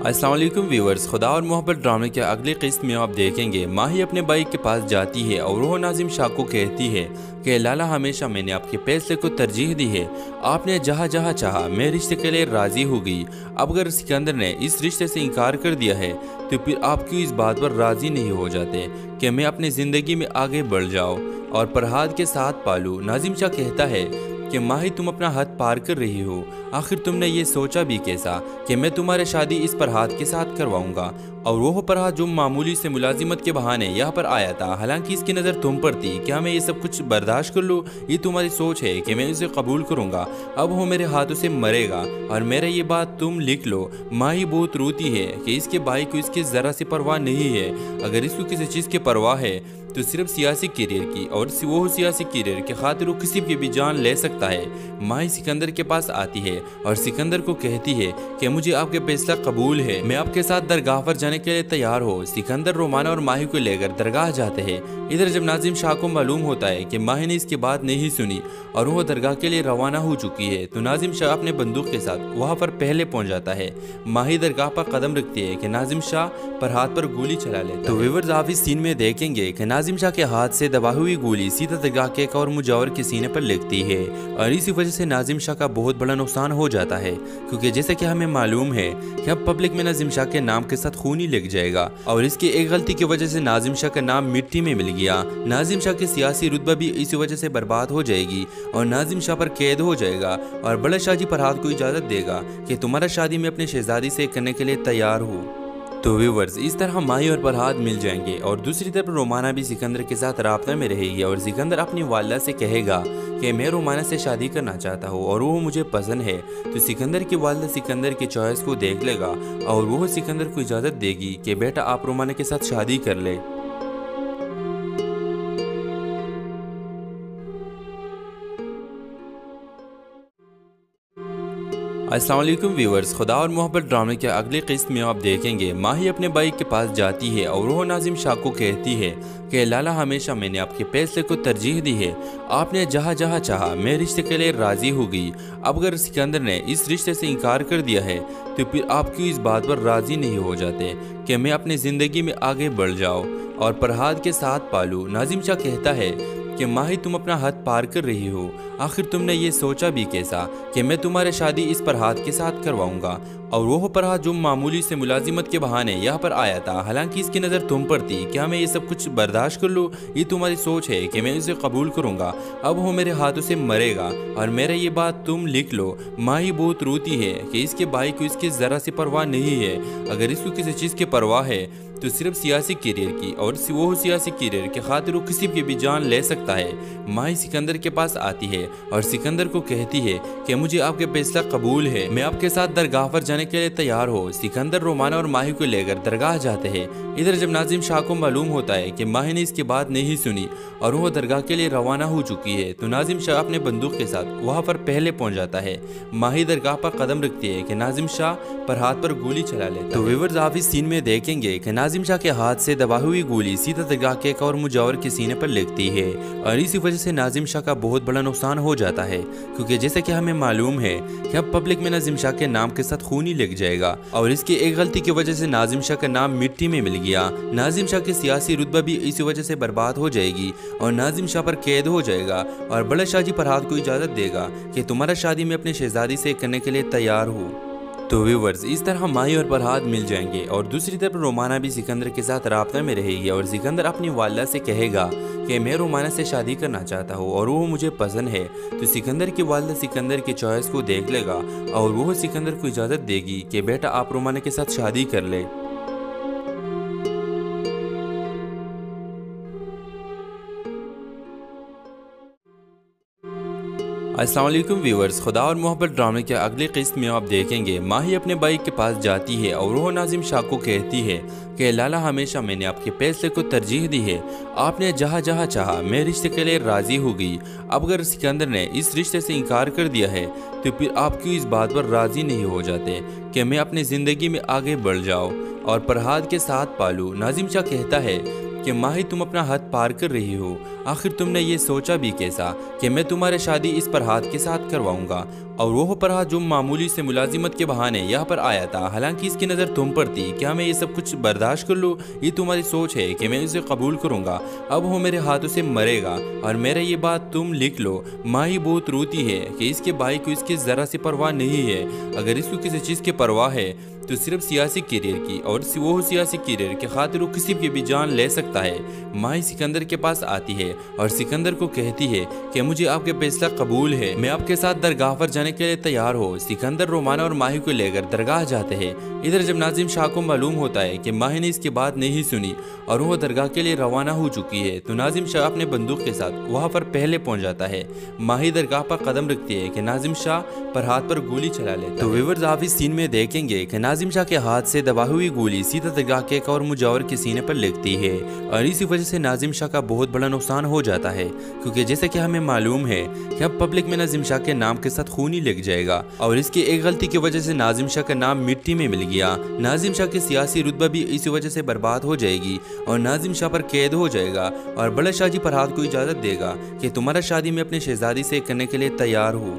अस्सलाम वालेकुम व्यूअर्स, खुदा और मोहब्बत ड्रामे के अगली किस्त में आप देखेंगे माही अपने भाई के पास जाती है और वो नाजिम शाह को कहती है कि लाला, हमेशा मैंने आपके फैसले को तरजीह दी है। आपने जहाँ जहाँ चाहा मैं रिश्ते के लिए राज़ी हो गई। अब अगर सिकंदर ने इस रिश्ते से इनकार कर दिया है तो फिर आप क्यों इस बात पर राज़ी नहीं हो जाते कि मैं अपनी ज़िंदगी में आगे बढ़ जाऊँ और फरहाद के साथ पालूँ। नाजिम शाह कहता है कि माही, तुम अपना हद पार कर रही हो। आखिर तुमने ये सोचा भी कैसा कि मैं तुम्हारी शादी इस फरहाद के साथ करवाऊंगा, और वो फरहाद जो मामूली से मुलाजिमत के बहाने यहाँ पर आया था, हालांकि इसकी नज़र तुम पर थी। क्या मैं ये सब कुछ बर्दाश्त कर लूँ? ये तुम्हारी सोच है कि मैं इसे कबूल करूँगा। अब वो मेरे हाथों से मरेगा और मेरा ये बात तुम लिख लो। माही बहुत रोती है कि इसके भाई को इसकी ज़रा सी परवाह नहीं है। अगर इसको किसी चीज़ की परवाह है तो सिर्फ सियासी करियर की, और वो सियासी करियर के खातिर वो किसी की भी जान ले सकता है। माही सिकंदर के पास आती है और सिकंदर को कहती है कि मुझे आपके फैसला कबूल है, मैं आपके साथ दरगाह पर जाने के लिए तैयार हो। सिकंदर रोमाना और माही को लेकर दरगाह जाते हैं। इधर जब नाजिम शाह को मालूम होता है कि माही ने इसकी बात नहीं सुनी और वो दरगाह के लिए रवाना हो चुकी है, तो नाजिम शाह अपने बंदूक के साथ वहाँ पर पहले पहुँच जाता है। माही दरगाह पर कदम रखती है कि नाजिम शाह फरहाद पर गोली चला लेता है। तो व्यूअर्स, आप इस सीन में देखेंगे कि नाजिम शाह के हाथ से दबा हुई गोली सीधा दरगाह के एक और मुजावर के सीने पर लगती है, और इसी वजह से नाजिम शाह का बहुत बड़ा नुकसान हो जाता है, क्योंकि जैसे कि हमें मालूम है कि अब पब्लिक में नाजिम शाह के नाम के साथ खून ही लग जाएगा, और इसकी एक गलती की वजह से नाजिम शाह का नाम मिट्टी में मिल गया। नाजिम शाह की सियासी रुतबा भी इसी वजह से बर्बाद हो जाएगी और नाजिम शाह पर कैद हो जाएगा, और बड़ा शाह जी फरहाद को इजाज़त देगा कि तुम्हारा शादी में अपनी शहजादी से करने के लिए तैयार हो। तो व्यूवर्स, इस तरह माही और फरहाद मिल जाएंगे, और दूसरी तरफ रोमाना भी सिकंदर के साथ राब्ता में रहेगी, और सिकंदर अपनी वालिदा से कहेगा कि मैं रोमाना से शादी करना चाहता हूँ और वो मुझे पसंद है। तो सिकंदर की वालिदा सिकंदर की चॉइस को देख लेगा और वो सिकंदर को इजाज़त देगी कि बेटा आप रोमाना के साथ शादी कर ले। अस्सलाम वालेकुम व्यूअर्स, खुदा और मोहब्बत ड्रामे के अगली किस्त में आप देखेंगे माही अपने भाई के पास जाती है और वो नाजिम शाह को कहती है कि लाला, हमेशा मैंने आपके फैसले को तरजीह दी है। आपने जहाँ जहाँ चाहा मैं रिश्ते के लिए राज़ी हो गई। अब अगर सिकंदर ने इस रिश्ते से इनकार कर दिया है तो फिर आप क्यों इस बात पर राज़ी नहीं हो जाते कि मैं अपनी ज़िंदगी में आगे बढ़ जाऊँ और फरहाद के साथ पालूँ। नाजिम शाह कहता है कि माही तुम अपना हद पार कर रही हो। आखिर तुमने ये सोचा भी कैसा कि मैं तुम्हारी शादी इस फरहाद के साथ करवाऊंगा। और वो फरहाद जो मामूली से मुलाजिमत के बहाने यहाँ पर आया था, हालांकि इसकी नज़र तुम पर थी। क्या मैं ये सब कुछ बर्दाश्त कर लूँ? ये तुम्हारी सोच है कि मैं इसे कबूल करूँगा। अब वो मेरे हाथों से मरेगा और मेरा ये बात तुम लिख लो। माही बहुत रोती है कि इसके भाई को इसकी ज़रा सी परवाह नहीं है। अगर इसको किसी चीज़ की परवाह है तो सिर्फ सियासी करियर की, और वो सियासी करियर के खातिर वो किसी की भी जान ले सकता है। माही सिकंदर के पास आती है और सिकंदर को कहती है कि मुझे आपके फैसला कबूल है, मैं आपके साथ दरगाह पर जाने के लिए तैयार हो। सिकंदर रोमाना और माही को लेकर दरगाह जाते हैं। इधर जब नाजिम शाह को मालूम होता है कि माही ने इसकी बात नहीं सुनी और वो दरगाह के लिए रवाना हो चुकी है, तो नाजिम शाह अपने बंदूक के साथ वहाँ पर पहले पहुँच जाता है। माही दरगाह पर कदम रखती है कि नाजिम शाह पर हाथ पर गोली चला लेता है। तो व्यूअर्स आप इस सीन में देखेंगे कि नाजिम शाह के हाथ से दबा हुई गोली सीधा दरगाह के एक और मुजावर के सीने पर लगती है और इसी वजह से नाजिम शाह का बहुत बड़ा नुकसान हो जाता है, क्योंकि जैसे कि हमें मालूम है कि अब पब्लिक में नाजिम शाह के नाम के साथ खून ही लग जाएगा और इसकी एक गलती की वजह से नाजिम शाह का नाम मिट्टी में मिल गया। नाजिम शाह की सियासी रुतबा भी इसी वजह से बर्बाद हो जाएगी और नाजिम शाह पर कैद हो जाएगा और बड़ा शाह जी फरहाद को इजाज़त देगा कि तुम्हारा शादी में अपनी शहजादी से करने के लिए तैयार हो। तो व्यूवर्स इस तरह माही और फरहाद मिल जाएंगे और दूसरी तरफ रोमाना भी सिकंदर के साथ राब्ता में रहेगी और सिकंदर अपनी वालिदा से कहेगा कि मैं रोमाना से शादी करना चाहता हूँ और वो मुझे पसंद है। तो सिकंदर की वालिदा सिकंदर की चॉइस को देख लेगा और वो सिकंदर को इजाज़त देगी कि बेटा आप रोमाना के साथ शादी कर ले। अस्सलाम वालेकुम व्यूअर्स, खुदा और मोहब्बत ड्रामे के अगली किस्त में आप देखेंगे माही अपने भाई के पास जाती है और वो नाजिम शाह को कहती है कि लाला हमेशा मैंने आपके फैसले को तरजीह दी है। आपने जहाँ जहाँ चाहा मैं रिश्ते के लिए राज़ी हो गई। अब अगर सिकंदर ने इस रिश्ते से इनकार कर दिया है तो फिर आप क्यों इस बात पर राज़ी नहीं हो जाते कि मैं अपनी ज़िंदगी में आगे बढ़ जाऊँ और फरहाद के साथ पालूँ। नाजिम शाह कहता है कि माही तुम अपना हद पार कर रही हो। आखिर तुमने ये सोचा भी कैसा कि मैं तुम्हारी शादी इस फरहाद के साथ करवाऊंगा। और वो फरहाद जो मामूली से मुलाजिमत के बहाने यहाँ पर आया था, हालांकि इसकी नज़र तुम पर थी। क्या मैं ये सब कुछ बर्दाश्त कर लूँ? ये तुम्हारी सोच है कि मैं इसे कबूल करूँगा। अब वो मेरे हाथों से मरेगा और मेरा ये बात तुम लिख लो। माही बहुत रोती है कि इसके भाई को इसकी ज़रा सी परवाह नहीं है। अगर इसको किसी चीज़ की परवाह है तो सिर्फ सियासी करियर की, और वो सियासी करियर के खातिर वो किसी की भी जान ले सकता है। माही सिकंदर के पास आती है और सिकंदर को कहती है कि मुझे आपके फैसला कबूल है, मैं आपके साथ दरगाह पर जाने के लिए तैयार हो। सिकंदर रोमाना और माही को लेकर दरगाह जाते हैं। इधर जब नाजिम शाह को मालूम होता है कि माही ने इसकी बात नहीं सुनी और वो दरगाह के लिए रवाना हो चुकी है, तो नाजिम शाह अपने बंदूक के साथ वहाँ पर पहले पहुँच जाता है। माही दरगाह पर कदम रखती है कि नाजिम शाह पर हाथ पर गोली चला लेता है। तो व्यूअर्स आप इस सीन में देखेंगे कि नाजिम शाह के हाथ से दबा हुई गोली सीधा दरगाह के एक और मुजावर के सीने पर लगती है और इसी वजह से नाजिम शाह का बहुत बड़ा नुकसान हो जाता है, क्योंकि जैसे कि हमें मालूम है कि अब पब्लिक में नाजिम शाह के नाम के साथ खून ही लग जाएगा और इसकी एक गलती की वजह से नाजिम शाह का नाम मिट्टी में मिल गया। नाजिम शाह की सियासी रुतबा भी इसी वजह से बर्बाद हो जाएगी और नाजिम शाह पर कैद हो जाएगा और बड़ा शाह जी फरहाद को इजाज़त देगा कि तुम्हारा शादी में अपनी शहजादी से करने के लिए तैयार हो।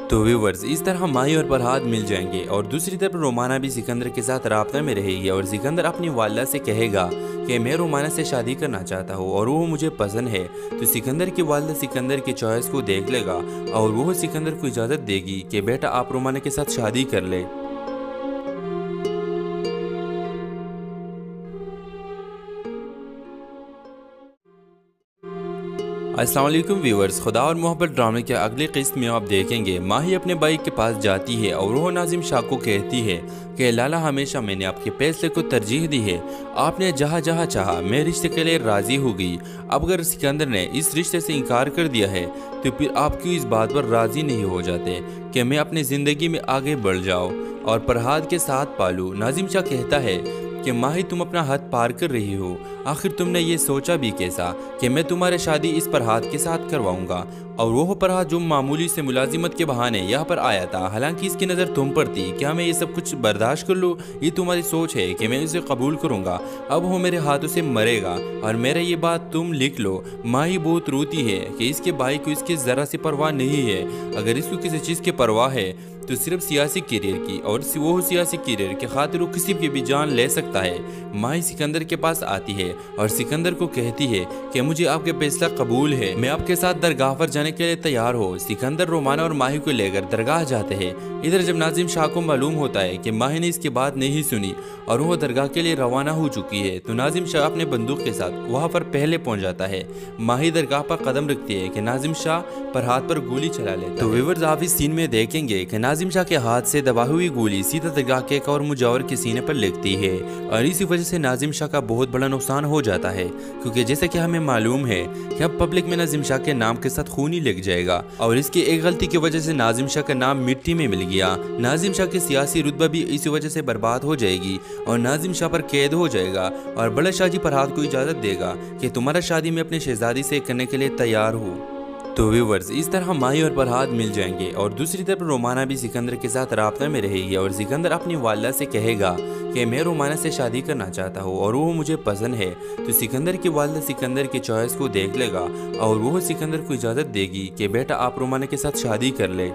तो व्यूवर्स इस तरह माही और फरहाद मिल जाएंगे और दूसरी तरफ रोमाना भी सिकंदर के साथ राब्ता में रहेगी और सिकंदर अपनी वालिदा से कहेगा कि मैं रोमाना से शादी करना चाहता हूँ और वो मुझे पसंद है। तो सिकंदर की वालिदा सिकंदर की चॉइस को देख लेगा और वो सिकंदर को इजाज़त देगी कि बेटा आप रोमाना के साथ शादी कर ले। अस्सलाम वालेकुम व्यूअर्स, खुदा और मोहब्बत ड्रामे के अगली किस्त में आप देखेंगे माही अपने भाई के पास जाती है और वो नाजिम शाह को कहती है कि लाला हमेशा मैंने आपके फैसले को तरजीह दी है। आपने जहाँ जहाँ चाहा मैं रिश्ते के लिए राज़ी हो गई। अब अगर सिकंदर ने इस रिश्ते से इनकार कर दिया है तो फिर आप क्यों इस बात पर राज़ी नहीं हो जाते कि मैं अपनी ज़िंदगी में आगे बढ़ जाऊँ और फरहाद के साथ पालूँ। नाजिम शाह कहता है कि माही तुम अपना हद पार कर रही हो। आखिर तुमने ये सोचा भी कैसा कि मैं तुम्हारी शादी इस फरहाद के साथ करवाऊंगा। और वो फरहाद जो मामूली से मुलाजिमत के बहाने यहाँ पर आया था, हालांकि इसकी नज़र तुम पर थी। क्या मैं ये सब कुछ बर्दाश्त कर लूँ? ये तुम्हारी सोच है कि मैं इसे कबूल करूँगा। अब वो मेरे हाथों से मरेगा और मेरा ये बात तुम लिख लो। माँ ही बहुत रोती है कि इसके भाई को इसकी ज़रा सी परवाह नहीं है। अगर इसको किसी चीज़ की परवाह है तो सिर्फ सियासी करियर की, और वो सियासी करियर के खातिर वो किसी की भी जान ले सकता है। माही सिकंदर के पास आती है और सिकंदर को कहती है कि मुझे आपके फैसला कबूल है, मैं आपके साथ दरगाह पर जाने के लिए तैयार हो। सिकंदर रोमाना और माही को लेकर दरगाह जाते हैं। इधर जब नाजिम शाह को मालूम होता है कि माही ने इसकी बात नहीं सुनी और वो दरगाह के लिए रवाना हो चुकी है, तो नाजिम शाह अपने बंदूक के साथ वहाँ पर पहले पहुँच जाता है। माही दरगाह पर कदम रखती है कि नाजिम शाह फरहाद पर गोली चला लेता है। तो व्यूअर्स आप इस सीन में देखेंगे कि नाजिम शाह के हाथ से दबा हुई गोली सीधा दरगाह के एक और मुजावर के सीने पर लगती है और इसी वजह से नाजिम शाह का बहुत बड़ा नुकसान हो जाता है, क्योंकि जैसे कि हमें मालूम है कि अब पब्लिक में नाजिम शाह के नाम के साथ खून ही लग जाएगा और इसकी एक गलती की वजह से नाजिम शाह का नाम मिट्टी में मिल गया। नाजिम शाह की सियासी रुतबा भी इसी वजह से बर्बाद हो जाएगी और नाजिम शाह पर कैद हो जाएगा और बड़ा शाह जी फरहाद को इजाज़त देगा कि तुम्हारा शादी में अपनी शहजादी से करने के लिए तैयार हो। तो व्यूवर्स इस तरह माही और फरहाद मिल जाएंगे और दूसरी तरफ रोमाना भी सिकंदर के साथ राब्ता में रहेगी और सिकंदर अपनी वालिदा से कहेगा कि मैं रोमाना से शादी करना चाहता हूँ और वो मुझे पसंद है। तो सिकंदर की वालिदा सिकंदर की चॉइस को देख लेगा और वो सिकंदर को इजाज़त देगी कि बेटा आप रोमाना के साथ शादी कर ले।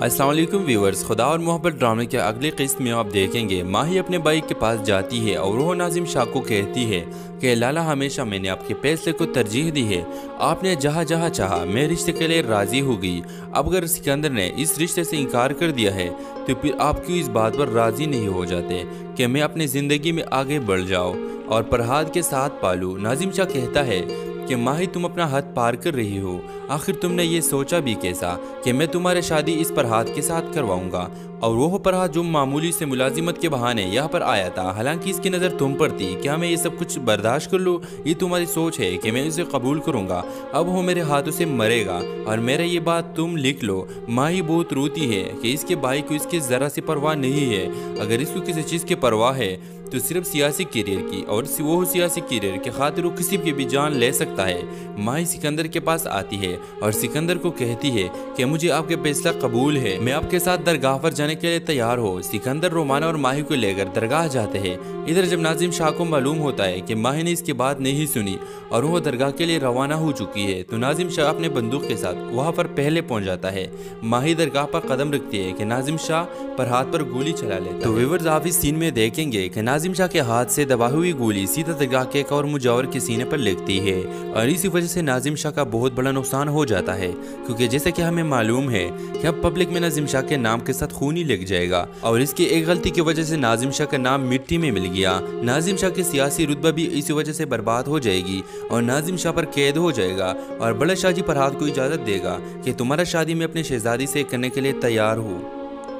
अस्सलाम वालेकुम व्यूअर्स, खुदा और मोहब्बत ड्रामे के अगली किस्त में आप देखेंगे माही अपने भाई के पास जाती है और वो नाजिम शाह को कहती है कि लाला हमेशा मैंने आपके फैसले को तरजीह दी है, आपने जहाँ जहाँ चाहा मैं रिश्ते के लिए राज़ी हो गई। अब अगर सिकंदर ने इस रिश्ते से इनकार कर दिया है तो फिर आप क्यों इस बात पर राज़ी नहीं हो जाते कि मैं अपनी ज़िंदगी में आगे बढ़ जाऊँ और फरहाद के साथ पालूँ। नाजिम शाह कहता है कि माही तुम अपना हद पार कर रही हो, आखिर तुमने ये सोचा भी कैसा कि मैं तुम्हारी शादी इस फरहाद के साथ करवाऊंगा। और वो फरहाद जो मामूली से मुलाजिमत के बहाने यहाँ पर आया था, हालांकि इसकी नज़र तुम पर थी। क्या मैं ये सब कुछ बर्दाश्त कर लूँ? ये तुम्हारी सोच है कि मैं इसे कबूल करूँगा। अब वो मेरे हाथों से मरेगा और मेरा ये बात तुम लिख लो। माही बहुत रोती है कि इसके भाई को इसकी ज़रा सी परवाह नहीं है। अगर इसको किसी चीज़ की परवाह है तो सिर्फ सियासी करियर की, और वो सियासी करियर के खातिर वो किसी की भी जान ले सकता है। माही सिकंदर के पास आती है और सिकंदर को कहती है कि मुझे आपके फैसला कबूल है, मैं आपके साथ दरगाह पर जाने के लिए तैयार हो। सिकंदर रोमाना और माही को लेकर दरगाह जाते हैं। इधर जब नाजिम शाह को मालूम होता है कि माही ने इसकी बात नहीं सुनी और वो दरगाह के लिए रवाना हो चुकी है, तो नाजिम शाह अपने बंदूक के साथ वहाँ पर पहले पहुँच जाता है। माही दरगाह पर कदम रखती है कि नाजिम शाह फरहाद पर गोली चला लेता है। तो व्यूअर्स आप इस सीन में देखेंगे कि नाजिम शाह के हाथ से दबा हुई गोली सीधा दरगाह के एक और मुजावर के सीने पर लगती है और इसी वजह से नाजिम शाह का बहुत बड़ा नुकसान हो जाता है, क्योंकि जैसे कि हमें मालूम है कि अब पब्लिक में नाजिम शाह के नाम के साथ खून ही लग जाएगा और इसकी एक गलती की वजह से नाजिम शाह का नाम मिट्टी में मिल गया। नाजिम शाह की सियासी रुतबा भी इसी वजह से बर्बाद हो जाएगी और नाजिम शाह पर कैद हो जाएगा और बड़ा शाह जी फरहाद को इजाज़त देगा कि तुम्हारा शादी में अपनी शहजादी से करने के लिए तैयार हो।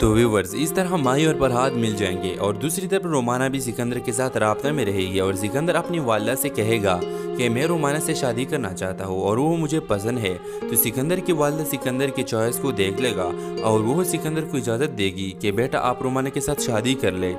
तो व्यूवर्स इस तरह माही और फरहाद मिल जाएंगे और दूसरी तरफ रोमाना भी सिकंदर के साथ राब्ता में रहेगी और सिकंदर अपनी वालिदा से कहेगा कि मैं रोमाना से शादी करना चाहता हूँ और वो मुझे पसंद है। तो सिकंदर की वालिदा सिकंदर की चॉइस को देख लेगा और वो सिकंदर को इजाज़त देगी कि बेटा आप रोमाना के साथ शादी कर ले।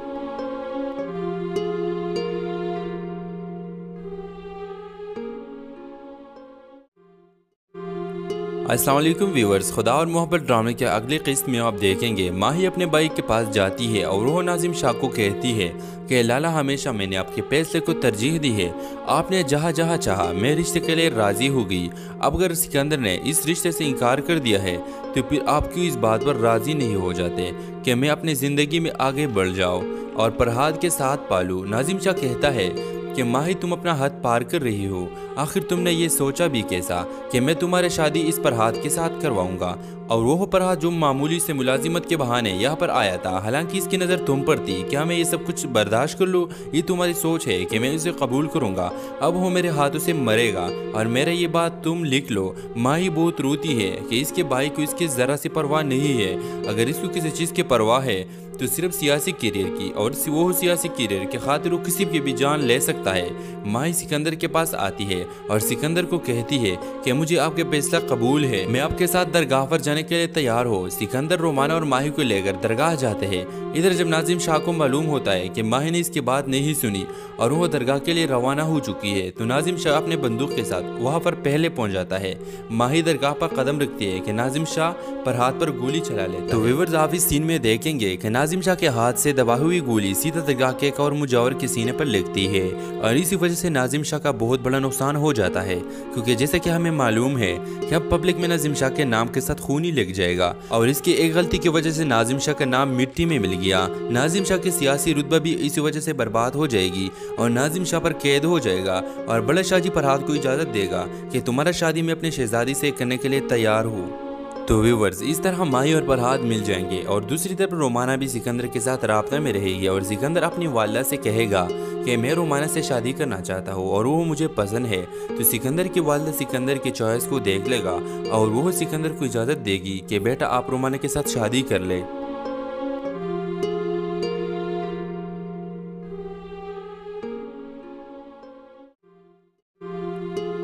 अस्सलाम वालेकुम व्यूअर्स, खुदा और मोहब्बत ड्रामे के अगली किस्त में आप देखेंगे माही अपने भाई के पास जाती है और वो नाजिम शाह को कहती है कि लाला हमेशा मैंने आपके फैसले को तरजीह दी है, आपने जहाँ जहाँ चाहा मैं रिश्ते के लिए राज़ी हो गई। अब अगर सिकंदर ने इस रिश्ते से इनकार कर दिया है तो फिर आप क्यों इस बात पर राज़ी नहीं हो जाते कि मैं अपनी ज़िंदगी में आगे बढ़ जाऊँ और फरहाद के साथ पालूँ। नाजिम शाह कहता है कि माही तुम अपना हद पार कर रही हो, आखिर तुमने ये सोचा भी कैसा कि मैं तुम्हारी शादी इस फरहाद के साथ करवाऊंगा। और वो फरहाद जो मामूली से मुलाजिमत के बहाने यहाँ पर आया था, हालांकि इसकी नज़र तुम पर थी। क्या मैं ये सब कुछ बर्दाश्त कर लूँ? ये तुम्हारी सोच है कि मैं इसे कबूल करूँगा। अब वो मेरे हाथों से मरेगा और मेरा ये बात तुम लिख लो। माही बहुत रोती है कि इसके भाई को इसकी ज़रा सी परवाह नहीं है। अगर इसको किसी चीज़ की परवाह है तो सिर्फ सियासी करियर की, और वो सियासी करियर के खातिर वो किसी की भी जान ले सकता है। माही सिकंदर के पास आती है और सिकंदर को कहती है कि मुझे आपके फैसला कबूल है, मैं आपके साथ दरगाह पर जाने के लिए तैयार हो। सिकंदर रोमाना और माही को लेकर दरगाह जाते हैं। इधर जब नाजिम शाह को मालूम होता है कि माही ने इसकी बात नहीं सुनी और वो दरगाह के लिए रवाना हो चुकी है, तो नाजिम शाह अपने बंदूक के साथ वहाँ पर पहले पहुँच जाता है। माही दरगाह पर कदम रखती है कि नाजिम शाह पर हाथ पर गोली चला लेता है। तो व्यूअर्स आप इस सीन में देखेंगे कि नाजिम शाह के हाथ से दबा हुई गोली सीधा दरगाह के एक और मुजावर के सीने पर लगती है और इसी वजह से नाजिम शाह का बहुत बड़ा नुकसान हो जाता है, क्योंकि जैसे कि हमें मालूम है कि अब पब्लिक में नाजिम शाह के नाम के साथ खून ही लग जाएगा और इसकी एक गलती की वजह से नाजिम शाह का नाम मिट्टी में मिल गया। नाजिम शाह की सियासी रुतबा भी इसी वजह से बर्बाद हो जाएगी और नाजिम शाह पर कैद हो जाएगा और बड़ा शाह जी फरहाद को इजाजत देगा कि तुम्हारा शादी में अपनी शहजादी से करने के लिए तैयार हो। तो व्यूअर्स इस तरह माही और फरहाद मिल जाएंगे और दूसरी तरफ रोमाना भी सिकंदर के साथ राब्ता में रहेगी और सिकंदर अपनी वालिदा से कहेगा कि मैं रोमाना से शादी करना चाहता हूँ और वो मुझे पसंद है। तो सिकंदर की वालिदा सिकंदर की चॉइस को देख लेगा और वो सिकंदर को इजाज़त देगी कि बेटा आप रोमाना के साथ शादी कर ले।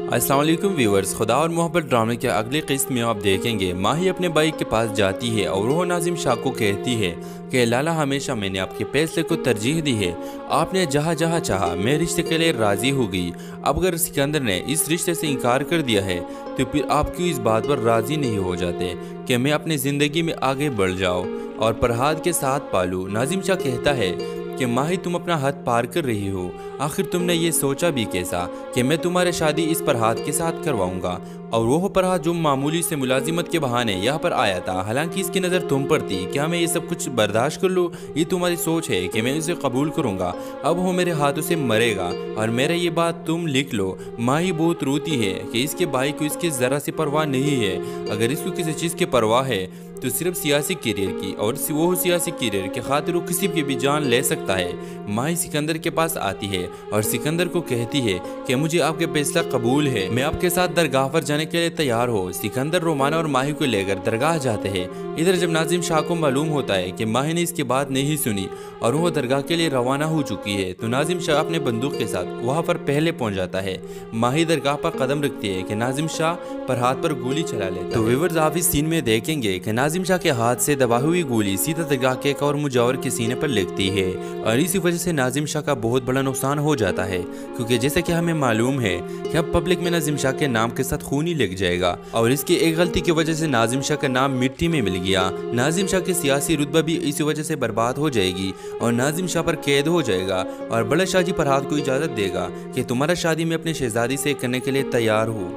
अस्सलाम वालेकुम व्यूअर्स, खुदा और मोहब्बत ड्रामे के अगली किस्त में आप देखेंगे माही अपने भाई के पास जाती है और वो नाजिम शाह को कहती है कि लाला हमेशा मैंने आपके फैसले को तरजीह दी है, आपने जहाँ जहाँ चाहा मैं रिश्ते के लिए राज़ी हो गई। अब अगर सिकंदर ने इस रिश्ते से इनकार कर दिया है तो फिर आप क्यों इस बात पर राज़ी नहीं हो जाते कि मैं अपनी ज़िंदगी में आगे बढ़ जाऊँ और फरहाद के साथ पालूँ। नाजिम शाह कहता है कि माही तुम अपना हद पार कर रही हो, आखिर तुमने ये सोचा भी कैसा कि मैं तुम्हारी शादी इस फरहाद के साथ करवाऊंगा। और वो फरहाद जो मामूली से मुलाजिमत के बहाने यहाँ पर आया था, हालांकि इसकी नज़र तुम पर थी, क्या मैं ये सब कुछ बर्दाश्त कर लूँ? ये तुम्हारी सोच है कि मैं इसे कबूल करूँगा। अब वो मेरे हाथों से मरेगा और मेरा ये बात तुम लिख लो। माही बहुत रोती है कि इसके भाई को इसकी ज़रा सी परवाह नहीं है। अगर इसको किसी चीज़ की परवाह है तो सिर्फ सियासी करियर की, और वो सियासी करियर के खातिर वो किसी की भी जान ले सकता है। माही सिकंदर के पास आती है और सिकंदर को कहती है कि मुझे आपके फैसला कबूल है, मैं आपके साथ दरगाह पर जाने के लिए तैयार हो। सिकंदर रोमाना और माही को लेकर दरगाह जाते हैं। इधर जब नाजिम शाह को मालूम होता है कि माही ने इसकी बात नहीं सुनी और वो दरगाह के लिए रवाना हो चुकी है, तो नाजिम शाह अपने बंदूक के साथ वहाँ पर पहले पहुँच जाता है। माही दरगाह पर कदम रखती है कि नाजिम शाह फरहाद पर गोली चला लेता है। तो व्यूअर्स आप इस सीन में देखेंगे कि नाजिम शाह के हाथ से दबा हुई गोली सीधा दरगाह के एक और मुजावर के सीने पर लगती है और इसी वजह से नाजिम शाह का बहुत बड़ा नुकसान हो जाता है, क्योंकि जैसे कि हमें मालूम है कि अब पब्लिक में नाजिम शाह के नाम के साथ खून ही लग जाएगा और इसकी एक गलती की वजह से नाजिम शाह का नाम मिट्टी में मिल गया। नाजिम शाह की सियासी रुतबा भी इसी वजह से बर्बाद हो जाएगी और नाजिम शाह पर कैद हो जाएगा और बड़ा शाह जी फरहाद को इजाज़त देगा कि तुम्हारा शादी में अपनी शहजादी से करने के लिए तैयार हो।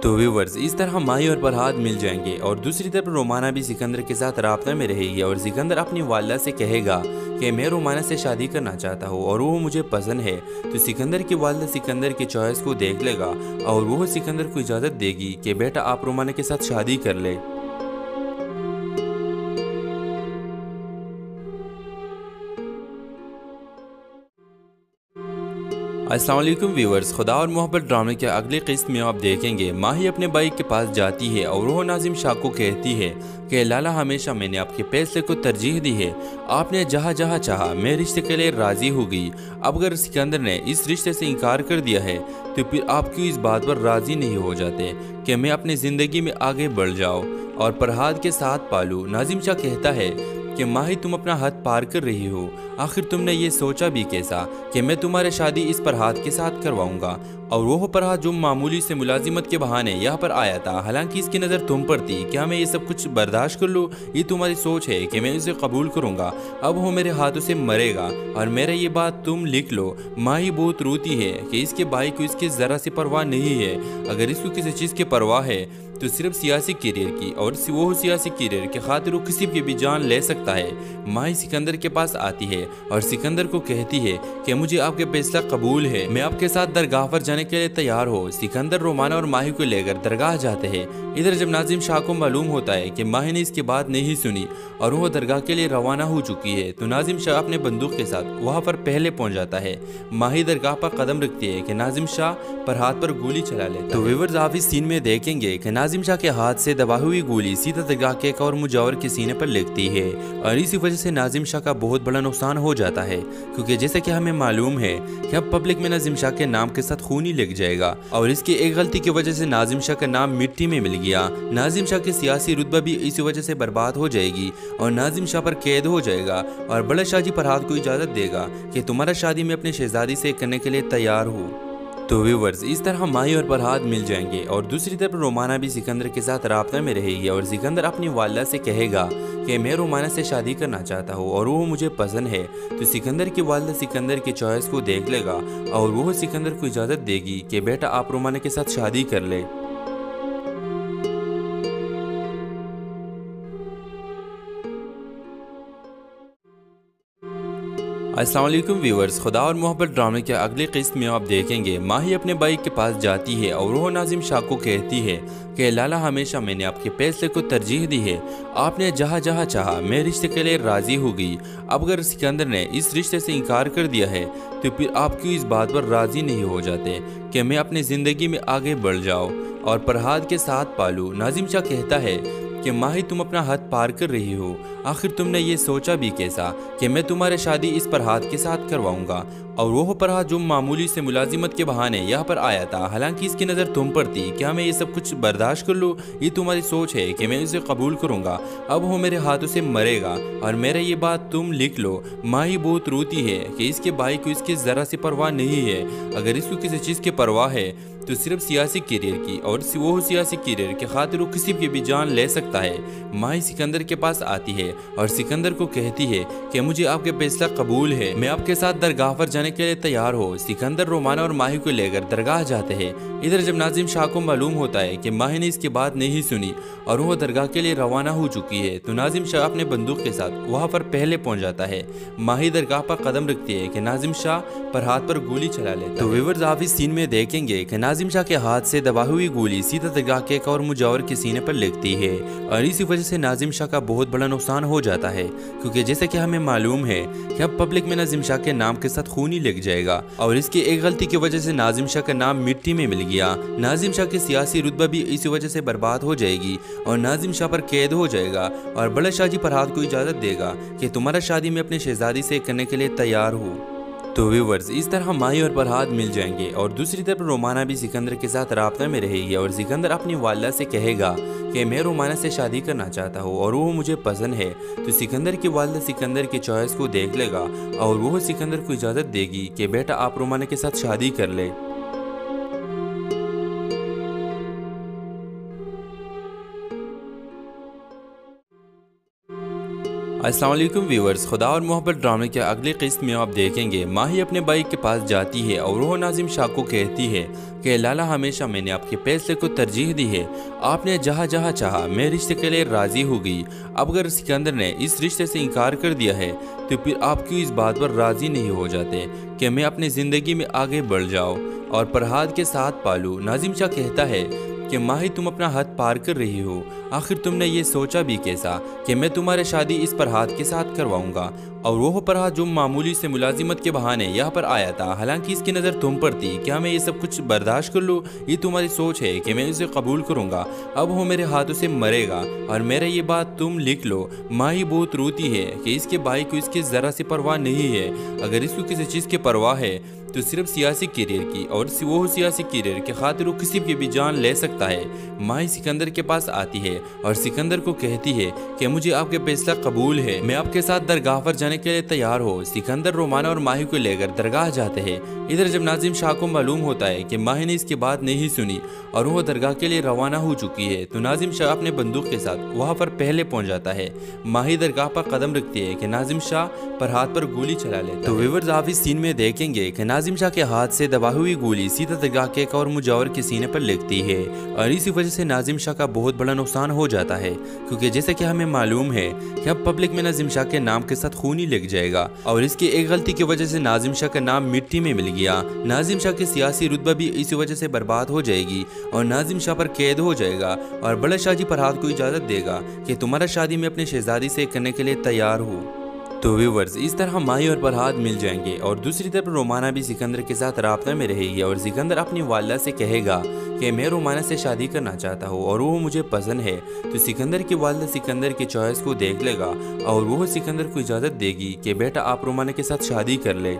तो व्यूअर्स इस तरह माही और फरहाद मिल जाएंगे और दूसरी तरफ रोमाना भी सिकंदर के साथ राब्ता में रहेगी और सिकंदर अपनी वालिदा से कहेगा कि मैं रोमाना से शादी करना चाहता हूँ और वो मुझे पसंद है। तो सिकंदर की वालिदा सिकंदर की चॉइस को देख लेगा और वो सिकंदर को इजाज़त देगी कि बेटा आप रोमाना के साथ शादी कर ले। अस्सलाम वालेकुम व्यूअर्स, खुदा और मोहब्बत ड्रामे के अगली किस्त में आप देखेंगे माही अपने भाई के पास जाती है और वो नाजिम शाह को कहती है कि लाला हमेशा मैंने आपके फैसले को तरजीह दी है, आपने जहाँ जहाँ चाहा मैं रिश्ते के लिए राज़ी हो गई। अब अगर सिकंदर ने इस रिश्ते से इनकार कर दिया है तो फिर आप क्यों इस बात पर राज़ी नहीं हो जाते कि मैं अपनी ज़िंदगी में आगे बढ़ जाऊँ और फरहाद के साथ पालूँ। नाजिम शाह कहता है कि माही तुम अपना हद पार कर रही हो, आखिर तुमने ये सोचा भी कैसा कि मैं तुम्हारी शादी इस फरहाद के साथ करवाऊंगा। और वो फरहाद जो मामूली से मुलाजिमत के बहाने यहाँ पर आया था, हालांकि इसकी नज़र तुम पर थी, क्या मैं ये सब कुछ बर्दाश्त कर लूँ? ये तुम्हारी सोच है कि मैं इसे कबूल करूँगा। अब वो मेरे हाथों से मरेगा और मेरा ये बात तुम लिख लो। माही बहुत रोती है कि इसके भाई को इसकी ज़रा सी परवाह नहीं है। अगर इसको किसी चीज़ की परवाह है तो सिर्फ सियासी करियर की, और वो सियासी करियर के खातिर वो किसी की भी जान ले सकता है। माही सिकंदर के पास आती है और सिकंदर को कहती है कि मुझे आपके फैसला कबूल है, मैं आपके साथ दरगाह पर जाने के लिए तैयार हो। सिकंदर रोमाना और माही को लेकर दरगाह जाते हैं। इधर जब नाजिम शाह को मालूम होता है कि माही ने इसकी बात नहीं सुनी और वो दरगाह के लिए रवाना हो चुकी है, तो नाजिम शाह अपने बंदूक के साथ वहाँ पर पहले पहुँच जाता है। माही दरगाह पर कदम रखती है कि नाजिम शाह पर हाथ पर गोली चला लेता है। तो व्यूअर्स आप इस सीन में देखेंगे कि नाजिम शाह के हाथ से दबा हुई गोली सीधा दरगाह के एक और मुजावर के सीने पर लगती है और इसी वजह से नाजिम शाह का बहुत बड़ा नुकसान हो जाता है, क्योंकि जैसे कि हमें मालूम है कि अब पब्लिक में नाजिम शाह के नाम के साथ खून ही लग जाएगा और इसकी एक गलती की वजह से नाजिम शाह का नाम मिट्टी में मिल गया। नाजिम शाह की सियासी रुतबा भी इसी वजह से बर्बाद हो जाएगी और नाजिम शाह पर कैद हो जाएगा और बड़ा शाह जी फरहाद को इजाजत देगा कि तुम्हारा शादी में अपनी शहजादी से करने के लिए तैयार हो। तो व्यूवर्स इस तरह माही और फरहाद मिल जाएंगे और दूसरी तरफ रोमाना भी सिकंदर के साथ राब्ता में रहेगी और सिकंदर अपनी वालिदा से कहेगा कि मैं रोमाना से शादी करना चाहता हूँ और वो मुझे पसंद है। तो सिकंदर की वालिदा सिकंदर की चॉइस को देख लेगा और वो सिकंदर को इजाज़त देगी कि बेटा आप रोमाना के साथ शादी कर ले। अस्सलाम वालेकुम व्यूअर्स, खुदा और मोहब्बत ड्रामे के अगली किस्त में आप देखेंगे माही अपने भाई के पास जाती है और वो नाजिम शाह को कहती है कि लाला हमेशा मैंने आपके फैसले को तरजीह दी है, आपने जहाँ जहाँ चाहा मैं रिश्ते के लिए राज़ी हो गई। अब अगर सिकंदर ने इस रिश्ते से इनकार कर दिया है तो फिर आप क्यों इस बात पर राज़ी नहीं हो जाते कि मैं अपनी ज़िंदगी में आगे बढ़ जाऊँ और फरहाद के साथ पालूँ। नाजिम शाह कहता है कि माही तुम अपना हद पार कर रही हो, आखिर तुमने ये सोचा भी कैसा कि मैं तुम्हारी शादी इस फरहाद के साथ करवाऊंगा। और वो फरहाद जो मामूली से मुलाजिमत के बहाने यहाँ पर आया था, हालांकि इसकी नज़र तुम पर थी, क्या मैं ये सब कुछ बर्दाश्त कर लूँ? ये तुम्हारी सोच है कि मैं इसे कबूल करूँगा। अब वो मेरे हाथों से मरेगा और मेरा ये बात तुम लिख लो। माही बहुत रोती है कि इसके भाई को इसकी ज़रा सी परवाह नहीं है, अगर इसको किसी चीज़ की परवाह है तो सिर्फ सियासी करियर की, और वो सियासी करियर के खातिर वो किसी की भी जान ले सकता है। माही सिकंदर के पास आती है और सिकंदर को कहती है कि मुझे आपके फैसला कबूल है, मैं आपके साथ दरगाह पर जाने के लिए तैयार हो। सिकंदर रोमाना और माही को लेकर दरगाह जाते हैं। इधर जब नाजिम शाह को मालूम होता है कि माही ने इसकी बात नहीं सुनी और वो दरगाह के लिए रवाना हो चुकी है, तो नाजिम शाह अपने बंदूक के साथ वहाँ पर पहले पहुँच जाता है। माही दरगाह पर कदम रखती है कि नाजिम शाह पर हाथ पर गोली चला लेता है। तो व्यूअर्स आप इस सीन में देखेंगे कि नाजिम शाह के हाथ से दबा हुई गोली सीधा दरगाह के एक और मुजावर के सीने पर लगती है और इसी वजह से नाजिम शाह का बहुत बड़ा नुकसान हो जाता है, क्योंकि जैसे कि हमें मालूम है कि अब पब्लिक में नाजिम शाह के नाम के साथ खून ही लग जाएगा और इसकी एक गलती की वजह से नाजिम शाह का नाम मिट्टी में मिल गया। नाजिम शाह की सियासी रुतबा भी इसी वजह से बर्बाद हो जाएगी और नाजिम शाह पर कैद हो जाएगा और बड़ा शाह जी फरहाद को इजाज़त देगा कि तुम्हारा शादी में अपनी शहजादी से करने के लिए तैयार हो। तो व्यूअर्स इस तरह माही और फरहाद मिल जाएंगे और दूसरी तरफ रोमाना भी सिकंदर के साथ राब्ता में रहेगी और सिकंदर अपनी वालिदा से कहेगा कि मैं रोमाना से शादी करना चाहता हूँ और वो मुझे पसंद है। तो सिकंदर की वालिदा सिकंदर की चॉइस को देख लेगा और वो सिकंदर को इजाज़त देगी कि बेटा आप रोमाना के साथ शादी कर ले। अस्सलाम वालेकुम व्यूअर्स, खुदा और मोहब्बत ड्रामे के अगली किस्त में आप देखेंगे माही अपने भाई के पास जाती है और वो नाजिम शाह को कहती है कि लाला हमेशा मैंने आपके फैसले को तरजीह दी है, आपने जहाँ जहाँ चाहा मैं रिश्ते के लिए राज़ी हो गई। अब अगर सिकंदर ने इस रिश्ते से इनकार कर दिया है तो फिर आप क्यों इस बात पर राज़ी नहीं हो जाते कि मैं अपनी ज़िंदगी में आगे बढ़ जाऊँ और फरहाद के साथ पालूँ। नाजिम शाह कहता है कि माही तुम अपना हद पार कर रही हो, आखिर तुमने ये सोचा भी कैसा कि मैं तुम्हारी शादी इस फरहाद के साथ करवाऊंगा। और वो फरहाद जो मामूली से मुलाजिमत के बहाने यहाँ पर आया था, हालांकि इसकी नज़र तुम पर थी, क्या मैं ये सब कुछ बर्दाश्त कर लूँ? ये तुम्हारी सोच है कि मैं इसे कबूल करूँगा। अब वो मेरे हाथों से मरेगा और मेरा ये बात तुम लिख लो। माही बहुत रोती है कि इसके भाई को इसकी ज़रा सी परवाह नहीं है, अगर इसको किसी चीज़ की परवाह है तो सिर्फ सियासी करियर की, और वो सियासी करियर के खातिर वो किसी की भी जान ले सकता है। माही सिकंदर के पास आती है और सिकंदर को कहती है कि मुझे आपके फैसला कबूल है, मैं आपके साथ दरगाह पर जाने के लिए तैयार हो। सिकंदर रोमाना और माही को लेकर दरगाह जाते हैं। इधर जब नाजिम शाह को मालूम होता है कि माही ने इसकी बात नहीं सुनी और वो दरगाह के लिए रवाना हो चुकी है, तो नाजिम शाह अपने बंदूक के साथ वहाँ पर पहले पहुँच जाता है। माही दरगाह पर कदम रखती है कि नाजिम शाह पर हाथ पर गोली चला लेता है। तो व्यूअर्स आप इस सीन में देखेंगे कि नाजिम शाह के हाथ से दबा हुई गोली सीधा दरगाह के एक और मुजावर के सीने पर लगती है और इसी वजह से नाजिम शाह का बहुत बड़ा नुकसान हो जाता है, क्योंकि जैसे कि हमें मालूम है कि अब पब्लिक में नाजिम शाह के नाम के साथ खून ही लग जाएगा और इसकी एक गलती की वजह से नाजिम शाह का नाम मिट्टी में मिल गया। नाजिम शाह की सियासी रुतबा भी इसी वजह से बर्बाद हो जाएगी और नाजिम शाह पर कैद हो जाएगा और बड़ा शाहजी फरहाद को इजाज़त देगा कि तुम्हारा शादी में अपनी शहजादी से करने के लिए तैयार हो। तो व्यूवर्स, इस तरह माही और फरहाद मिल जाएंगे और दूसरी तरफ रोमाना भी सिकंदर के साथ राब्ता में रहेगी और सिकंदर अपनी वालिदा से कहेगा कि मैं रोमाना से शादी करना चाहता हूँ और वो मुझे पसंद है। तो सिकंदर की वालिदा सिकंदर की चॉइस को देख लेगा और वो सिकंदर को इजाज़त देगी कि बेटा आप रोमाना के साथ शादी कर ले।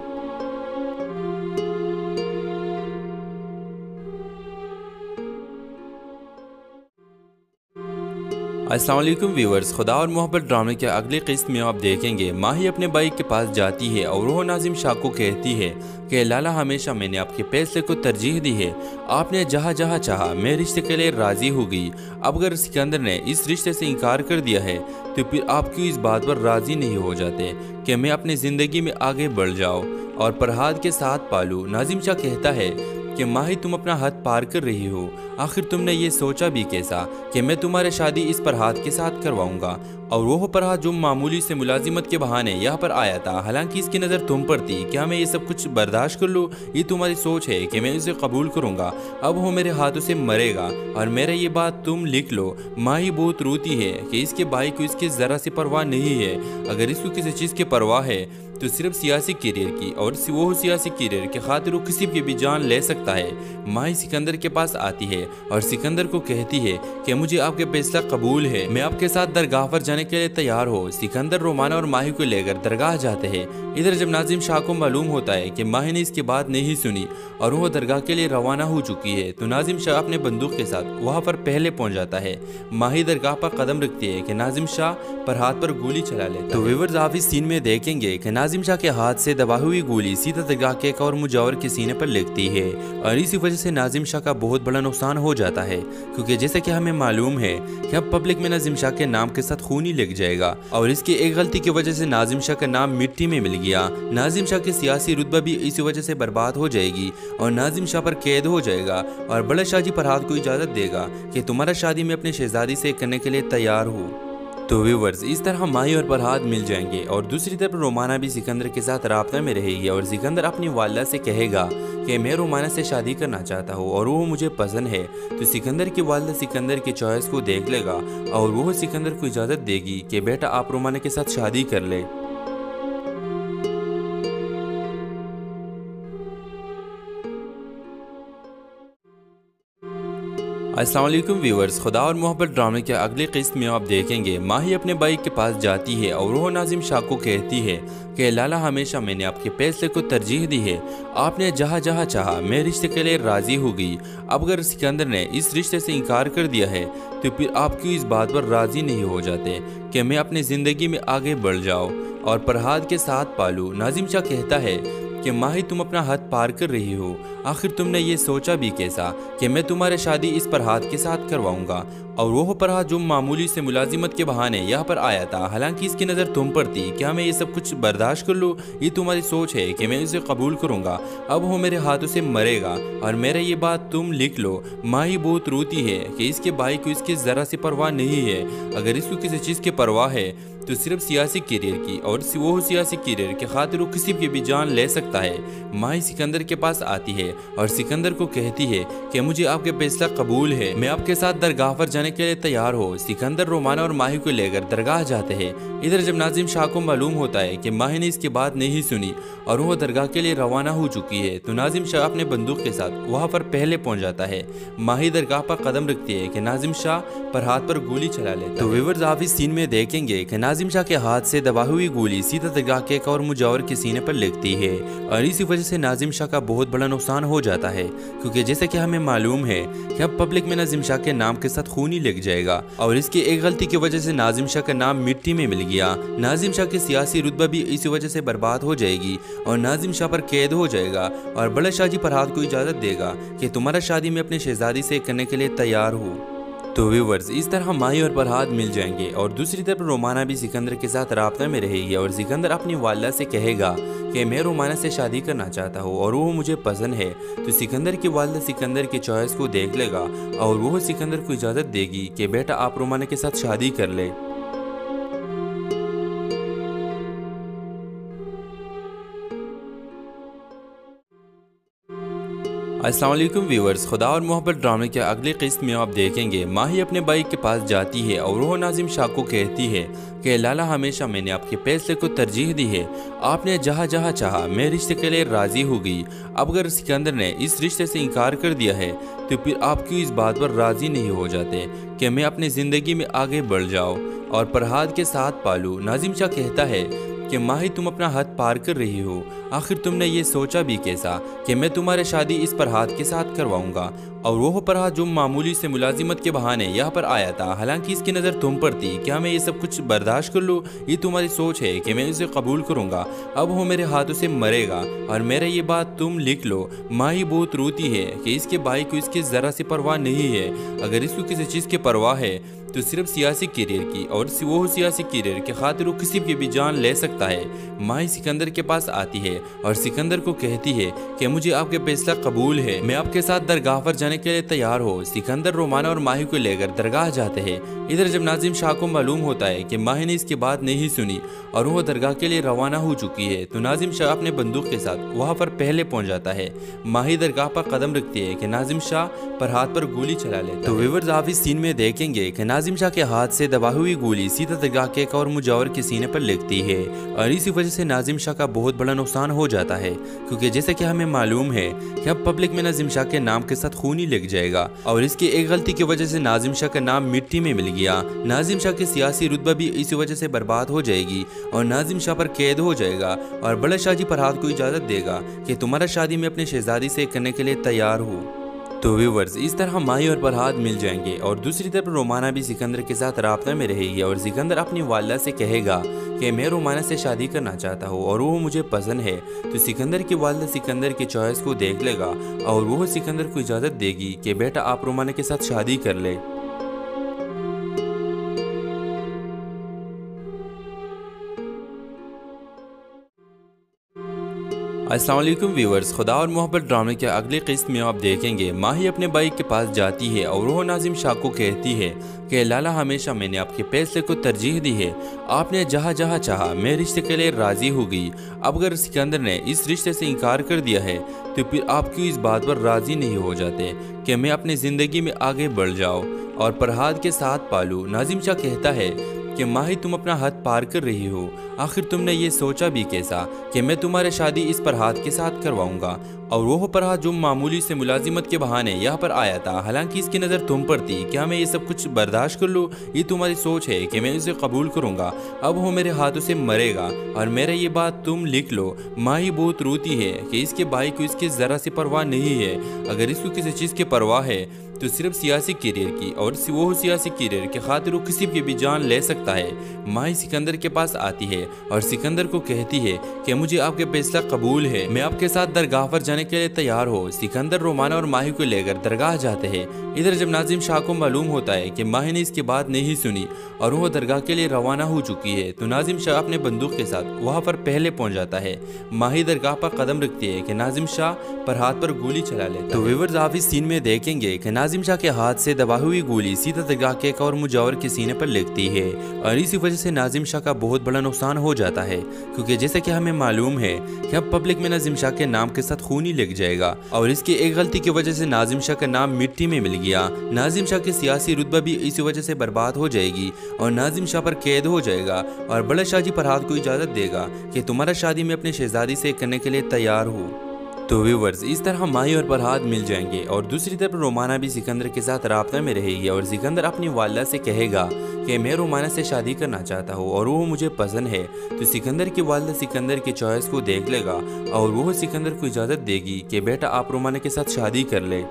अस्सलाम वालेकुम व्यूअर्स, खुदा और मोहब्बत ड्रामे के अगली किस्त में आप देखेंगे माही अपने भाई के पास जाती है और वो नाजिम शाह को कहती है कि लाला हमेशा मैंने आपके फैसले को तरजीह दी है, आपने जहाँ जहाँ चाहा मैं रिश्ते के लिए राज़ी हो गई। अब अगर सिकंदर ने इस रिश्ते से इनकार कर दिया है तो फिर आप क्यों इस बात पर राज़ी नहीं हो जाते कि मैं अपनी ज़िंदगी में आगे बढ़ जाऊँ और फरहाद के साथ पालूँ। नाजिम शाह कहता है कि माही तुम अपना हद पार कर रही हो, आखिर तुमने ये सोचा भी कैसा कि मैं तुम्हारी शादी इस फरहाद के साथ करवाऊंगा। और वो फरहाद जो मामूली से मुलाजिमत के बहाने यहाँ पर आया था, हालांकि इसकी नज़र तुम पर थी, क्या मैं ये सब कुछ बर्दाश्त कर लूँ? ये तुम्हारी सोच है कि मैं इसे कबूल करूँगा। अब वो मेरे हाथों से मरेगा और मेरा ये बात तुम लिख लो। माही बहुत रोती है कि इसके भाई को इसकी ज़रा सी परवाह नहीं है। अगर इसको किसी चीज़ की परवाह है तो सिर्फ सियासी करियर की, और वो सियासी करियर के खातिर वो किसी की भी जान ले सकता है। माही सिकंदर के पास आती है और सिकंदर को कहती है कि मुझे आपके फैसला कबूल है, मैं आपके साथ दरगाह पर जाने के लिए तैयार हो। सिकंदर रोमाना और माही को लेकर दरगाह जाते हैं। इधर जब नाजिम शाह को मालूम होता है कि माही ने इसकी बात नहीं सुनी और वो दरगाह के लिए रवाना हो चुकी है, तो नाजिम शाह अपने बंदूक के साथ वहाँ पर पहले पहुँच जाता है। माही दरगाह पर कदम रखती है कि नाजिम शाह फरहाद पर गोली चला लेता है। तो व्यूअर्स, आप इस सीन में देखेंगे कि नाजिम शाह के हाथ से दबा हुई गोली सीधा दरगाह के एक और मुजावर के सीने पर लगती है और इसी वजह से नाजिम शाह का बहुत बड़ा नुकसान हो जाता है, क्योंकि जैसे कि हमें मालूम है कि अब पब्लिक में नाजिम शाह के नाम के साथ खून ही लग जाएगा और इसकी एक गलती की वजह से नाजिम शाह का नाम मिट्टी में मिल गया। नाजिम शाह की सियासी रुतबा भी इसी वजह से बर्बाद हो जाएगी और नाजिम शाह पर कैद हो जाएगा और बड़ा शाहजी फरहाद को इजाज़त देगा कि तुम्हारा शादी में अपनी शहजादी से करने के लिए तैयार हो। तो व्यूवर्स, इस तरह माही और फरहाद मिल जाएंगे और दूसरी तरफ रोमाना भी सिकंदर के साथ राब्ता में रहेगी और सिकंदर अपनी वालिदा से कहेगा कि मैं रोमाना से शादी करना चाहता हूँ और वो मुझे पसंद है। तो सिकंदर की वालिदा सिकंदर की चॉइस को देख लेगा और वो सिकंदर को इजाज़त देगी कि बेटा आप रोमाना के साथ शादी कर ले। अस्सलाम वालेकुम व्यूअर्स, खुदा और मोहब्बत ड्रामे के अगली किस्त में आप देखेंगे माही अपने भाई के पास जाती है और वो नाजिम शाह को कहती है कि लाला हमेशा मैंने आपके फैसले को तरजीह दी है, आपने जहाँ जहाँ चाहा मैं रिश्ते के लिए राज़ी हो गई। अब अगर सिकंदर ने इस रिश्ते से इनकार कर दिया है तो फिर आप क्यों इस बात पर राज़ी नहीं हो जाते कि मैं अपनी ज़िंदगी में आगे बढ़ जाऊँ और फरहाद के साथ पालूँ। नाजिम शाह कहता है कि माही तुम अपना हद पार कर रही हो, आखिर तुमने ये सोचा भी कैसा कि मैं तुम्हारी शादी इस फरहाद के साथ करवाऊंगा। और वो फरहाद जो मामूली से मुलाजिमत के बहाने यहाँ पर आया था, हालांकि इसकी नज़र तुम पर थी, क्या मैं ये सब कुछ बर्दाश्त कर लूँ? ये तुम्हारी सोच है कि मैं इसे कबूल करूँगा। अब वो मेरे हाथों से मरेगा और मेरा ये बात तुम लिख लो। माही बहुत रोती है कि इसके भाई को इसकी ज़रा सी परवाह नहीं है। अगर इसको किसी चीज़ की परवाह है तो सिर्फ सियासी करियर की, और वो सियासी करियर के खातिर वो किसी की भी जान ले सकता है। माही सिकंदर के पास आती है और सिकंदर को कहती है कि मुझे आपके फैसला कबूल है, मैं आपके साथ दरगाह पर जाने के लिए तैयार हो। सिकंदर रोमाना और माही को लेकर दरगाह जाते हैं। इधर जब नाजिम शाह को मालूम होता है कि माही ने इसकी बात नहीं सुनी और वो दरगाह के लिए रवाना हो चुकी है, तो नाजिम शाह अपने बंदूक के साथ वहाँ पर पहले पहुँच जाता है। माही दरगाह पर कदम रखती है कि नाजिम शाह फरहाद पर गोली चला लेता है। तो व्यूअर्स, आप इस सीन में देखेंगे कि नाजिम शाह के हाथ से दबा हुई गोली सीधा दरगाह के एक और मुजावर के सीने पर लगती है और इसी वजह से नाजिम शाह का बहुत बड़ा नुकसान हो जाता है, क्योंकि जैसे कि हमें मालूम है कि अब पब्लिक में नाजिम शाह के नाम के साथ खून ही लग जाएगा और इसकी एक गलती की वजह से नाजिम शाह का नाम मिट्टी में मिल गया। नाजिम शाह की सियासी रुतबा भी इसी वजह से बर्बाद हो जाएगी और नाजिम शाह पर कैद हो जाएगा और बड़ा शाहजी फरहाद को इजाज़त देगा कि तुम्हारा शादी में अपनी शहजादी से करने के लिए तैयार हो। तो व्यूवर्स, इस तरह माही और फरहाद मिल जाएंगे और दूसरी तरफ रोमाना भी सिकंदर के साथ राब्ता में रहेगी और सिकंदर अपनी वालिदा से कहेगा कि मैं रोमाना से शादी करना चाहता हूँ और वो मुझे पसंद है। तो सिकंदर की वालिदा सिकंदर की चॉइस को देख लेगा और वो सिकंदर को इजाज़त देगी कि बेटा आप रोमाना के साथ शादी कर ले। अस्सलाम वालेकुम व्यूवर्स, खुदा और मोहब्बत ड्रामे के अगली किस्त में आप देखेंगे माही अपने भाई के पास जाती है और वो नाजिम शाह को कहती है कि लाला हमेशा मैंने आपके फैसले को तरजीह दी है। आपने जहाँ जहाँ चाहा मैं रिश्ते के लिए राज़ी हो गई। अब अगर सिकंदर ने इस रिश्ते से इनकार कर दिया है तो फिर आप क्यों इस बात पर राज़ी नहीं हो जाते कि मैं अपनी ज़िंदगी में आगे बढ़ जाऊँ और फरहाद के साथ पालूँ। नाजिम शाह कहता है कि माही तुम अपना हद पार कर रही हो। आखिर तुमने ये सोचा भी कैसा कि मैं तुम्हारी शादी इस फरहाद के साथ करवाऊंगा और वो फरहाद जो मामूली से मुलाजिमत के बहाने यहाँ पर आया था, हालांकि इसकी नज़र तुम पर थी। क्या मैं ये सब कुछ बर्दाश्त कर लूँ? ये तुम्हारी सोच है कि मैं इसे कबूल करूँगा। अब वो मेरे हाथों से मरेगा और मेरा ये बात तुम लिख लो। माही बहुत रोती है कि इसके भाई को इसकी ज़रा सी परवाह नहीं है। अगर इसको किसी चीज़ की परवाह है तो सिर्फ सियासी करियर की, और वो सियासी करियर के खातिर वो किसी की भी जान ले सकता है। माही सिकंदर के पास आती है और सिकंदर को कहती है कि मुझे आपके फैसला कबूल है, मैं आपके साथ दरगाह पर जाने के लिए तैयार हो। सिकंदर रोमाना और माही को लेकर दरगाह जाते हैं। इधर जब नाजिम शाह को मालूम होता है कि माही ने इसकी बात नहीं सुनी और वो दरगाह के लिए रवाना हो चुकी है, तो नाजिम शाह अपने बंदूक के साथ वहाँ पर पहले पहुँच जाता है। माही दरगाह पर कदम रखती है कि नाजिम शाह फरहाद पर गोली चला लेता है। तो व्यूअर्स, आप इस सीन में देखेंगे कि नाजिम शाह के हाथ से दबा हुई गोली सीधा दरगाह के एक और मुजावर के सीने पर लगती है और इसी वजह से नाजिम शाह का बहुत बड़ा नुकसान हो जाता है, क्योंकि जैसे कि हमें मालूम है कि अब पब्लिक में नाजिम शाह के नाम के साथ खून ही लग जाएगा और इसकी एक गलती की वजह से नाजिम शाह का नाम मिट्टी में मिल गया। नाजिम शाह की सियासी रुतबा भी इसी वजह से बर्बाद हो जाएगी और नाजिम शाह पर कैद हो जाएगा और बड़ा शाह जी फरहाद को इजाज़त देगा कि तुम्हारा शादी में अपनी शहजादी से करने के लिए तैयार हो। तो व्यूवर्स, इस तरह माही और फरहाद मिल जाएंगे और दूसरी तरफ रोमाना भी सिकंदर के साथ राब्ता में रहेगी और सिकंदर अपनी वालिदा से कहेगा कि मैं रोमाना से शादी करना चाहता हूँ और वो मुझे पसंद है। तो सिकंदर की वालिदा सिकंदर की चॉइस को देख लेगा और वो सिकंदर को इजाज़त देगी कि बेटा आप रोमाना के साथ शादी कर ले। अस्सलाम वालेकुम व्यूवर्स, खुदा और मोहब्बत ड्रामे के अगली किस्त में आप देखेंगे माही अपने भाई के पास जाती है और वो नाजिम शाह को कहती है कि लाला हमेशा मैंने आपके फैसले को तरजीह दी है। आपने जहाँ जहाँ चाहा मैं रिश्ते के लिए राज़ी हो गई। अब अगर सिकंदर ने इस रिश्ते से इनकार कर दिया है तो फिर आप क्यों इस बात पर राज़ी नहीं हो जाते कि मैं अपनी ज़िंदगी में आगे बढ़ जाऊँ और फरहाद के साथ पालूँ। नाजिम शाह कहता है कि माही तुम अपना हद पार कर रही हो। आखिर तुमने ये सोचा भी कैसा कि मैं तुम्हारी शादी इस फरहाद के साथ करवाऊंगा और वो फरहाद जो मामूली से मुलाजिमत के बहाने यहाँ पर आया था, हालांकि इसकी नज़र तुम पर थी। क्या मैं ये सब कुछ बर्दाश्त कर लूँ? ये तुम्हारी सोच है कि मैं इसे कबूल करूँगा। अब वो मेरे हाथों से मरेगा और मेरा ये बात तुम लिख लो। माही बहुत रोती है कि इसके भाई को इसकी ज़रा सी परवाह नहीं है। अगर इसको किसी चीज़ की परवाह है तो सिर्फ सियासी करियर की, और वो सियासी करियर के खातिर वो किसी की भी जान ले सकता है। माही सिकंदर के पास आती है और सिकंदर को कहती है कि मुझे आपके फैसला कबूल है, मैं आपके साथ दरगाह पर जाने के लिए तैयार हो। सिकंदर रोमाना और माही को लेकर दरगाह जाते हैं। इधर जब नाजिम शाह को मालूम होता है कि माही ने इसकी बात नहीं सुनी और वो दरगाह के लिए रवाना हो चुकी है, तो नाजिम शाह अपने बंदूक के साथ वहाँ पर पहले पहुँच जाता है। माही दरगाह पर कदम रखती है कि नाजिम शाह फरहाद पर गोली चला लेता है। तो व्यूअर्स, आप इस सीन में देखेंगे कि नाजिम शाह के हाथ से दबा हुई गोली सीधा दरगाह के एक और मुजावर के सीने पर लगती है और इसी वजह से नाजिम शाह का बहुत बड़ा नुकसान हो जाता है, क्योंकि जैसे कि हमें मालूम है कि अब पब्लिक में नाजिम शाह के नाम के साथ खून ही लग जाएगा और इसकी एक गलती की वजह से नाजिम शाह का नाम मिट्टी में मिल गया। नाजिम शाह की सियासी रुतबा भी इसी वजह से बर्बाद हो जाएगी और नाजिम शाह पर कैद हो जाएगा और बड़ा शाह जी फरहाद को इजाज़त देगा कि तुम्हारा शादी में अपनी शहजादी से करने के लिए तैयार हो। तो व्यूवर्स, इस तरह माही और फरहाद मिल जाएंगे और दूसरी तरफ रोमाना भी सिकंदर के साथ राब्ता में रहेगी और सिकंदर अपनी वालिदा से कहेगा कि मैं रोमाना से शादी करना चाहता हूँ और वो मुझे पसंद है। तो सिकंदर की वालिदा सिकंदर की चॉइस को देख लेगा और वो सिकंदर को इजाज़त देगी कि बेटा आप रोमाना के साथ शादी कर ले।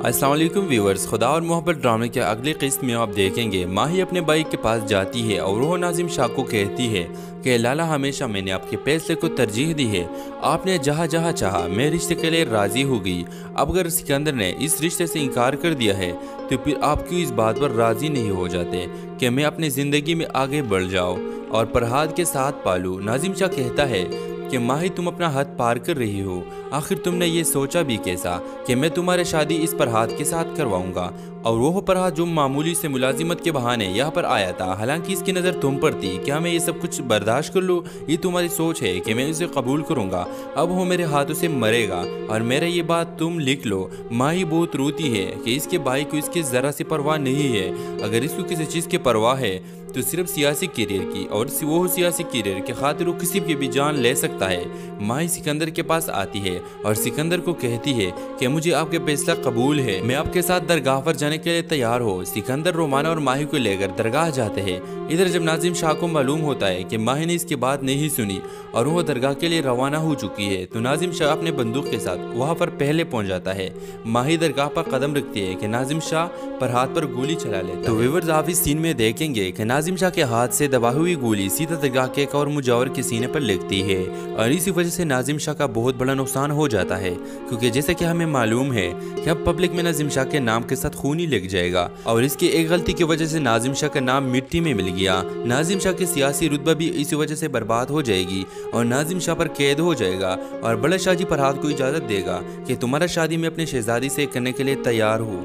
अस्सलाम वालेकुम व्यूअर्स, खुदा और मोहब्बत ड्रामे के अगली किस्त में आप देखेंगे माही अपने भाई के पास जाती है और वो नाजिम शाह को कहती है कि लाला हमेशा मैंने आपके फैसले को तरजीह दी है। आपने जहाँ जहाँ चाहा मैं रिश्ते के लिए राज़ी हो गई। अब अगर सिकंदर ने इस रिश्ते से इनकार कर दिया है तो फिर आप क्यों इस बात पर राज़ी नहीं हो जाते कि मैं अपनी ज़िंदगी में आगे बढ़ जाऊँ और फरहाद के साथ पालूँ। नाजिम शाह कहता है कि माही तुम अपना हद पार कर रही हो। आखिर तुमने ये सोचा भी कैसा कि मैं तुम्हारी शादी इस फरहाद के साथ करवाऊंगा, और वो फरहाद जो मामूली से मुलाजिमत के बहाने यहाँ पर आया था, हालांकि इसकी नज़र तुम पर थी। क्या मैं ये सब कुछ बर्दाश्त कर लूँ? ये तुम्हारी सोच है कि मैं इसे कबूल करूँगा। अब वो मेरे हाथों से मरेगा और मेरा ये बात तुम लिख लो। माही बहुत रोती है कि इसके भाई को इसकी ज़रा सी परवाह नहीं है। अगर इसको किसी चीज़ की परवाह है तो सिर्फ सियासी करियर की, और वो सियासी करियर के खातिर वो किसी की भी जान ले सकता है। माही सिकंदर के पास आती है और सिकंदर को कहती है कि मुझे आपके फैसला कबूल है, मैं आपके साथ दरगाह पर जाने के लिए तैयार हो। सिकंदर रोमाना और माही को लेकर दरगाह जाते हैं। इधर जब नाजिम शाह को मालूम होता है कि माही ने इसकी बात नहीं सुनी और वह दरगाह के लिए रवाना हो चुकी है, तो नाजिम शाह अपने बंदूक के साथ वहाँ पर पहले पहुँच जाता है। माही दरगाह पर कदम रखती है कि नाजिम शाह फरहाद पर गोली चला लेता है। तो व्यूअर्स आप इस सीन में देखेंगे कि नाजिम शाह के हाथ से दबा हुई गोली सीधा दरगाह के एक और मुजावर के सीने पर लगती है, और इसी वजह से नाजिम शाह का बहुत बड़ा नुकसान हो जाता है, क्योंकि जैसे कि हमें मालूम है कि अब पब्लिक में नाजिम शाह के नाम के साथ खून ही लग जाएगा, और इसकी एक गलती की वजह से नाजिम शाह का नाम मिट्टी में मिल गया। नाजिम शाह की सियासी रुतबा भी इसी वजह से बर्बाद हो जाएगी और नाजिम शाह पर कैद हो जाएगा, और बड़ा शाह जी फरहाद को इजाज़त देगा कि तुम्हारा शादी में अपनी शहजादी से करने के लिए तैयार हो।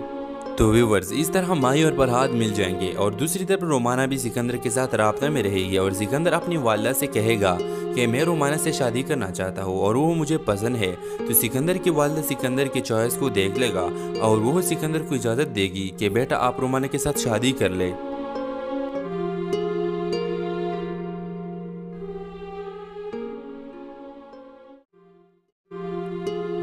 तो व्यूअर्स इस तरह माही और फरहाद मिल जाएंगे, और दूसरी तरफ रोमाना भी सिकंदर के साथ राब्ता में रहेगी, और सिकंदर अपनी वालिदा से कहेगा कि मैं रोमाना से शादी करना चाहता हूँ और वो मुझे पसंद है। तो सिकंदर की वालिदा सिकंदर की चॉइस को देख लेगा और वो सिकंदर को इजाज़त देगी कि बेटा आप रोमाना के साथ शादी कर ले।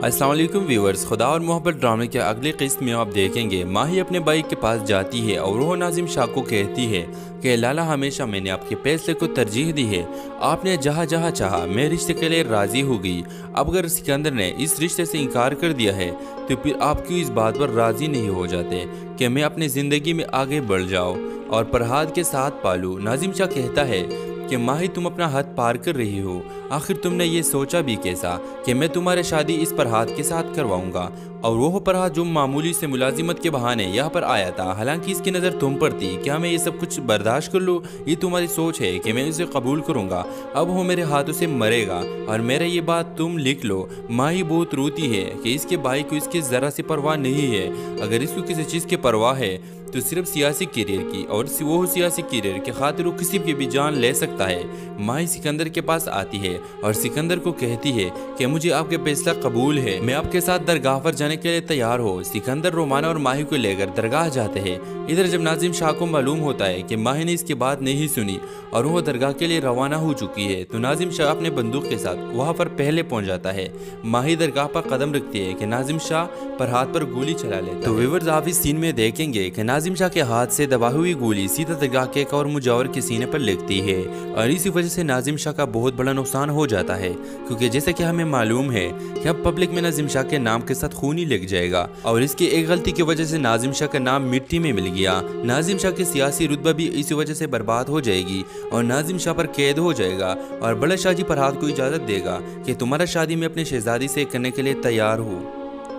अस्सलाम वालेकुम व्यूअर्स, खुदा और मोहब्बत ड्रामे के अगली किस्त में आप देखेंगे माही अपने भाई के पास जाती है और वो नाजिम शाह को कहती है कि लाला हमेशा मैंने आपके फैसले को तरजीह दी है। आपने जहाँ जहाँ चाहा मैं रिश्ते के लिए राज़ी हो गई। अब अगर सिकंदर ने इस रिश्ते से इनकार कर दिया है तो फिर आप क्यों इस बात पर राज़ी नहीं हो जाते कि मैं अपनी ज़िंदगी में आगे बढ़ जाऊँ और फरहाद के साथ पालूँ। नाजिम शाह कहता है कि माही तुम अपना हद पार कर रही हो। आखिर तुमने ये सोचा भी कैसा कि मैं तुम्हारी शादी इस फरहाद के साथ करवाऊंगा, और वो फरहाद जो मामूली से मुलाजिमत के बहाने यहाँ पर आया था, हालांकि इसकी नज़र तुम पर थी। क्या मैं ये सब कुछ बर्दाश्त कर लूँ? ये तुम्हारी सोच है कि मैं इसे कबूल करूँगा। अब वो मेरे हाथों से मरेगा और मेरा ये बात तुम लिख लो। माही बहुत रोती है कि इसके भाई को इसकी ज़रा सी परवाह नहीं है। अगर इसको किसी चीज़ की परवाह है तो सिर्फ सियासी करियर की, और वो सियासी करियर के खातिर वो किसी की भी जान ले सकता है। माही सिकंदर के पास आती है और सिकंदर को कहती है कि मुझे आपके फैसला कबूल है, मैं आपके साथ दरगाह पर जाने के लिए तैयार हो। सिकंदर रोमाना और माही को लेकर दरगाह जाते हैं। इधर जब नाजिम शाह को मालूम होता है कि माही ने इसकी बात नहीं सुनी और वो दरगाह के लिए रवाना हो चुकी है, तो नाजिम शाह अपने बंदूक के साथ वहाँ पर पहले पहुँच जाता है। माही दरगाह पर कदम रखती है कि नाजिम शाह फरहाद पर गोली चला लेता है। तो व्यूअर्स आप इस सीन में देखेंगे कि नाजिम शाह के हाथ से दबा हुई गोली सीधा दरगाह के एक और मुजावर के सीने पर लगती है, और इसी वजह से नाजिम शाह का बहुत बड़ा नुकसान हो जाता है, क्योंकि जैसे कि हमें मालूम है कि अब पब्लिक में नाजिम शाह के नाम के साथ खून ही लग जाएगा, और इसकी एक गलती की वजह से नाजिम शाह का नाम मिट्टी में मिल गया। नाजिम शाह की सियासी रुतबा भी इसी वजह से बर्बाद हो जाएगी और नाजिम शाह पर कैद हो जाएगा, और बड़ा शाह जी फरहाद को इजाज़त देगा कि तुम्हारा शादी में अपनी शहजादी से करने के लिए तैयार हो।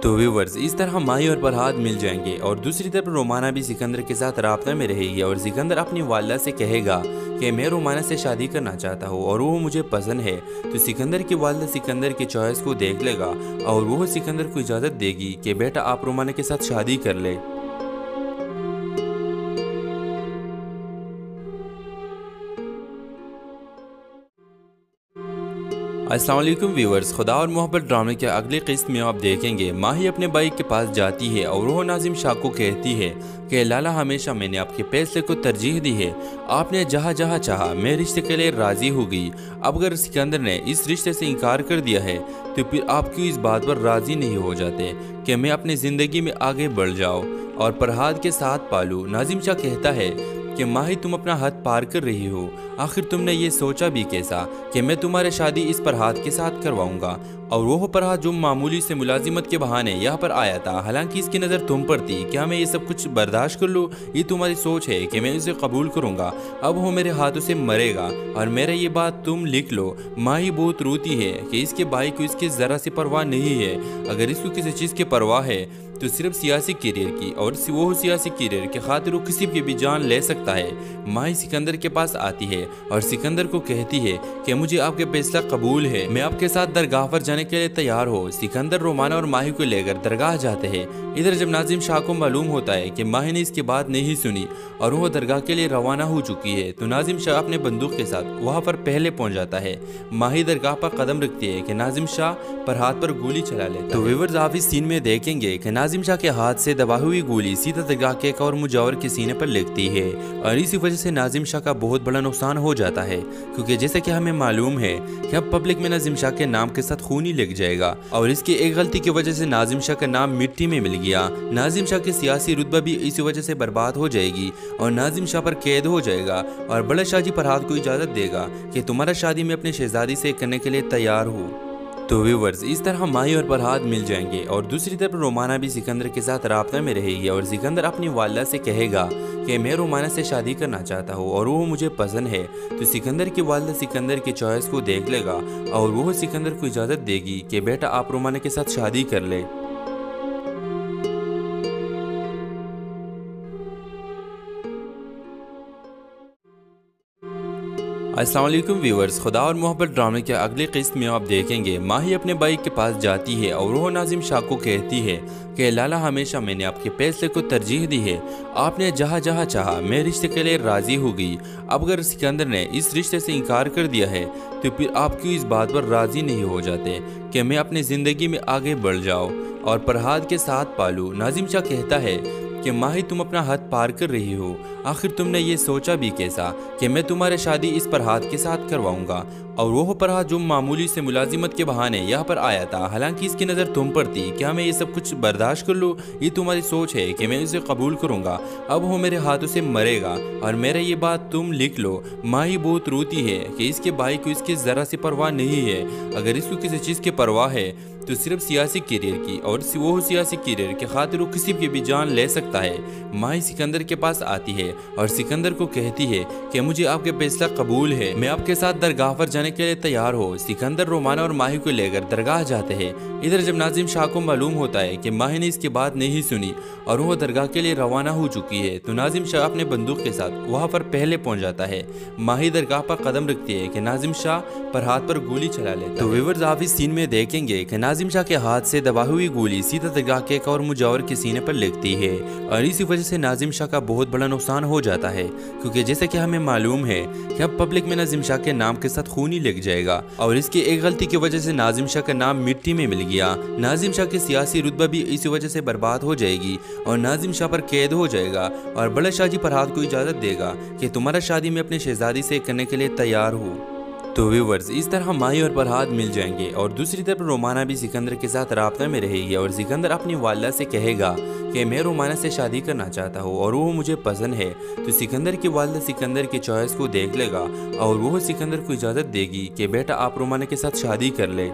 तो व्यूअर्स इस तरह माही और फरहाद मिल जाएंगे, और दूसरी तरफ रोमाना भी सिकंदर के साथ राब्ता में रहेगी, और सिकंदर अपनी वालिदा से कहेगा कि मैं रोमाना से शादी करना चाहता हूँ और वो मुझे पसंद है। तो सिकंदर की वालिदा सिकंदर की चॉइस को देख लेगा और वो सिकंदर को इजाज़त देगी कि बेटा आप रोमाना के साथ शादी कर ले। अस्सलाम वालेकुम व्यूअर्स, खुदा और मोहब्बत ड्रामे के अगली किस्त में आप देखेंगे माही अपने भाई के पास जाती है और वो नाजिम शाह को कहती है कि लाला हमेशा मैंने आपके फैसले को तरजीह दी है। आपने जहाँ जहाँ चाहा मैं रिश्ते के लिए राज़ी हो गई। अब अगर सिकंदर ने इस रिश्ते से इनकार कर दिया है तो फिर आप क्यों इस बात पर राज़ी नहीं हो जाते कि मैं अपनी ज़िंदगी में आगे बढ़ जाऊँ और फरहाद के साथ पालूँ। नाजिम शाह कहता है कि माही तुम अपना हद पार कर रही हो। आखिर तुमने ये सोचा भी कैसा कि मैं तुम्हारी शादी इस फरहाद के साथ करवाऊंगा, और वो फरहाद जो मामूली से मुलाजिमत के बहाने यहाँ पर आया था, हालांकि इसकी नज़र तुम पर थी। क्या मैं ये सब कुछ बर्दाश्त कर लूँ? ये तुम्हारी सोच है कि मैं इसे कबूल करूँगा। अब वो मेरे हाथों से मरेगा, और मेरा ये बात तुम लिख लो। माही बहुत रोती है कि इसके भाई को इसकी ज़रा सी परवाह नहीं है। अगर इसको किसी चीज़ की परवाह है तो सिर्फ सियासी करियर की, और वो सियासी करियर के खातिर वो किसी की भी जान ले सकता है। माही सिकंदर के पास आती है और सिकंदर को कहती है कि मुझे आपके फैसला कबूल है, मैं आपके साथ दरगाह पर जाने के लिए तैयार हो। सिकंदर रोमाना और माही को लेकर दरगाह जाते हैं। इधर जब नाजिम शाह को मालूम होता है कि माही ने इसकी बात नहीं सुनी और वो दरगाह के लिए रवाना हो चुकी है, तो नाजिम शाह अपने बंदूक के साथ वहाँ पर पहले पहुँच जाता है। माही दरगाह पर कदम रखती है कि नाजिम शाह पर हाथ पर गोली चला लेता है। तो व्यूअर्स आप इस सीन में देखेंगे कि नाजिम शाह के हाथ से दबा हुई गोली सीधा दरगाह के एक और मुजावर के सीने पर लगती है, और इसी वजह से नाजिम शाह का बहुत बड़ा नुकसान हो जाता है। क्योंकि जैसे कि हमें मालूम है कि अब पब्लिक में नाजिम शाह के नाम के साथ खून ही लग जाएगा, और इसकी एक गलती की वजह से नाजिम शाह का नाम मिट्टी में मिल गया। नाजिम शाह की सियासी रुतबा भी इसी वजह से बर्बाद हो जाएगी, और नाजिम शाह पर कैद हो जाएगा, और बड़ा शाह जी फरहाद को इजाज़त देगा कि तुम्हारा शादी में अपनी शहजादी से करने के लिए तैयार हो। तो व्यूवर्स इस तरह माही और फरहाद मिल जाएंगे, और दूसरी तरफ रोमाना भी सिकंदर के साथ राब्ता में रहेगी, और सिकंदर अपनी वालिदा से कहेगा कि मैं रोमाना से शादी करना चाहता हूँ और वो मुझे पसंद है। तो सिकंदर की वालिदा सिकंदर की चॉइस को देख लेगा, और वो सिकंदर को इजाज़त देगी कि बेटा आप रोमाना के साथ शादी कर ले। अस्सलाम वालेकुम व्यूअर्स, खुदा और मोहब्बत ड्रामे के अगली किस्त में आप देखेंगे माही अपने भाई के पास जाती है और वो नाजिम शाह को कहती है कि लाला हमेशा मैंने आपके फैसले को तरजीह दी है, आपने जहाँ जहाँ चाहा मैं रिश्ते के लिए राज़ी हो गई। अब अगर सिकंदर ने इस रिश्ते से इनकार कर दिया है तो फिर आप क्यों इस बात पर राज़ी नहीं हो जाते कि मैं अपनी ज़िंदगी में आगे बढ़ जाऊँ और फरहाद के साथ पालूँ। नाजिम शाह कहता है कि माही तुम अपना हद पार कर रही हो। आखिर तुमने ये सोचा भी कैसा कि मैं तुम्हारी शादी इस फरहाद के साथ करवाऊंगा, और वो फरहाद जो मामूली से मुलाजिमत के बहाने यहाँ पर आया था, हालांकि इसकी नज़र तुम पर थी। क्या मैं ये सब कुछ बर्दाश्त कर लूँ? ये तुम्हारी सोच है कि मैं इसे कबूल करूँगा। अब वो मेरे हाथों से मरेगा, और मेरा ये बात तुम लिख लो। माही बहुत रोती है कि इसके भाई को इसकी ज़रा सी परवाह नहीं है। अगर इसको किसी चीज़ की परवाह है तो सिर्फ सियासी करियर की, और वो सियासी करियर के खातिर वो किसी की भी जान ले सकता है। माही सिकंदर के पास आती है और सिकंदर को कहती है कि मुझे आपके फैसला कबूल है, मैं आपके साथ दरगाह पर जाने के लिए तैयार हो। सिकंदर रोमाना और माही को लेकर दरगाह जाते हैं। इधर जब नाजिम शाह को मालूम होता है कि माही ने इसकी बात नहीं सुनी और वो दरगाह के लिए रवाना हो चुकी है, तो नाजिम शाह अपने बंदूक के साथ वहाँ पर पहले पहुँच जाता है। माही दरगाह पर कदम रखती है कि नाजिम शाह पर हाथ पर गोली चला लेता है। तो व्यूअर्स आप इस सीन में देखेंगे कि नाजिम शाह के हाथ से दबा हुई गोली सीधा दरगाह के एक और मुजावर के सीने पर लगती है, और इसी वजह से नाजिम शाह का बहुत बड़ा नुकसान हो जाता है। क्योंकि जैसे कि हमें मालूम है कि अब पब्लिक में नाजिम शाह के नाम के साथ खून ही लग जाएगा, और इसकी एक गलती की वजह से नाजिम शाह का नाम मिट्टी में मिल गया। नाजिम शाह की सियासी रुतबा भी इसी वजह से बर्बाद हो जाएगी, और नाजिम शाह पर कैद हो जाएगा, और बड़ा शाह जी फरहाद को इजाज़त देगा कि तुम्हारा शादी में अपनी शहजादी से करने के लिए तैयार हो। तो व्यूवर्स इस तरह माही और फरहाद मिल जाएंगे, और दूसरी तरफ रोमाना भी सिकंदर के साथ राब्ता में रहेगी, और सिकंदर अपनी वालिदा से कहेगा कि मैं रोमाना से शादी करना चाहता हूँ और वो मुझे पसंद है। तो सिकंदर की वालिदा सिकंदर की चॉइस को देख लेगा, और वो सिकंदर को इजाज़त देगी कि बेटा आप रोमाना के साथ शादी कर ले।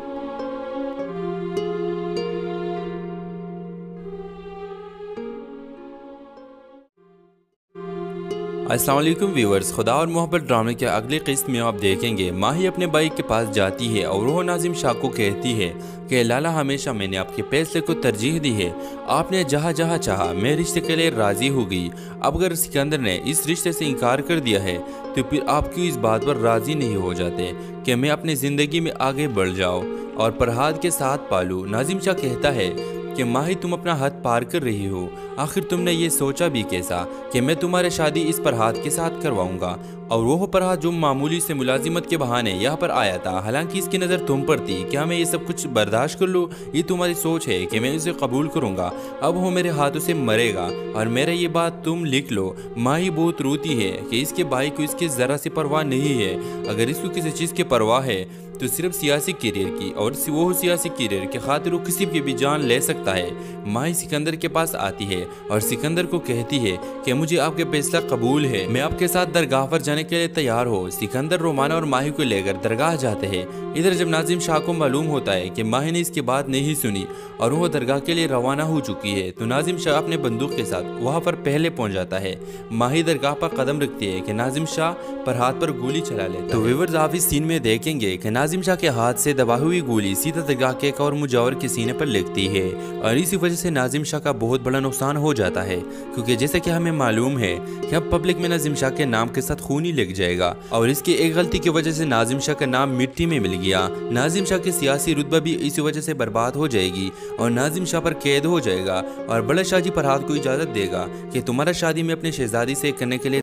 अस्सलाम वालेकुम व्यूअर्स, खुदा और मोहब्बत ड्रामे के अगली किस्त में आप देखेंगे माही अपने भाई के पास जाती है और वो नाजिम शाह को कहती है कि लाला हमेशा मैंने आपके फैसले को तरजीह दी है, आपने जहाँ जहाँ चाहा मैं रिश्ते के लिए राज़ी हो गई। अब अगर सिकंदर ने इस रिश्ते से इनकार कर दिया है तो फिर आप क्यों इस बात पर राज़ी नहीं हो जाते कि मैं अपनी ज़िंदगी में आगे बढ़ जाऊँ और फरहाद के साथ पालूँ। नाजिम शाह कहता है कि माही तुम अपना हद पार कर रही हो। आखिर तुमने ये सोचा भी कैसा कि मैं तुम्हारी शादी इस फरहाद के साथ करवाऊंगा, और वो फरहाद जो मामूली से मुलाजिमत के बहाने यहाँ पर आया था, हालांकि इसकी नज़र तुम पर थी। क्या मैं ये सब कुछ बर्दाश्त कर लूँ? ये तुम्हारी सोच है कि मैं इसे कबूल करूँगा। अब वो मेरे हाथों से मरेगा, और मेरा ये बात तुम लिख लो। माही बहुत रोती है कि इसके भाई को इसकी ज़रा सी परवाह नहीं है। अगर इसको किसी चीज़ की परवाह है तो सिर्फ सियासी करियर की, और वो सियासी करियर के खातिर वो किसी की भी जान ले सकता है। माही सिकंदर के पास आती है और सिकंदर को कहती है कि मुझे आपके फैसला कबूल है, मैं आपके साथ दरगाह पर जाने के लिए तैयार हो। सिकंदर रोमाना और माही को लेकर दरगाह जाते हैं। इधर जब नाजिम शाह को मालूम होता है कि माही ने इसकी बात नहीं सुनी और वो दरगाह के लिए रवाना हो चुकी है, तो नाजिम शाह अपने बंदूक के साथ वहाँ पर पहले पहुँच जाता है। माही दरगाह पर कदम रखती है कि नाजिम शाह पर हाथ पर गोली चला लेता है। तो व्यूअर्स आप इस सीन में देखेंगे कि नाजिम शाह के हाथ से दबा हुई गोली सीधा दरगाह के एक और मुजावर के सीने पर लगती है और इसी वजह से नाजिम शाह का बहुत बड़ा नुकसान हो जाता है, क्योंकि जैसे कि हमें मालूम है कि अब पब्लिक में नाजिम शाह के नाम के साथ खून ही लग जाएगा और इसकी एक गलती की वजह से नाजिम शाह का नाम मिट्टी में मिल गया। नाजिम शाह की सियासी रुतबा भी इसी वजह से बर्बाद हो जाएगी और नाजिम शाह पर कैद हो जाएगा और बड़ा शाह जी फरहाद को इजाजत देगा कि तुम्हारा शादी में अपनी शहजादी से करने के लिए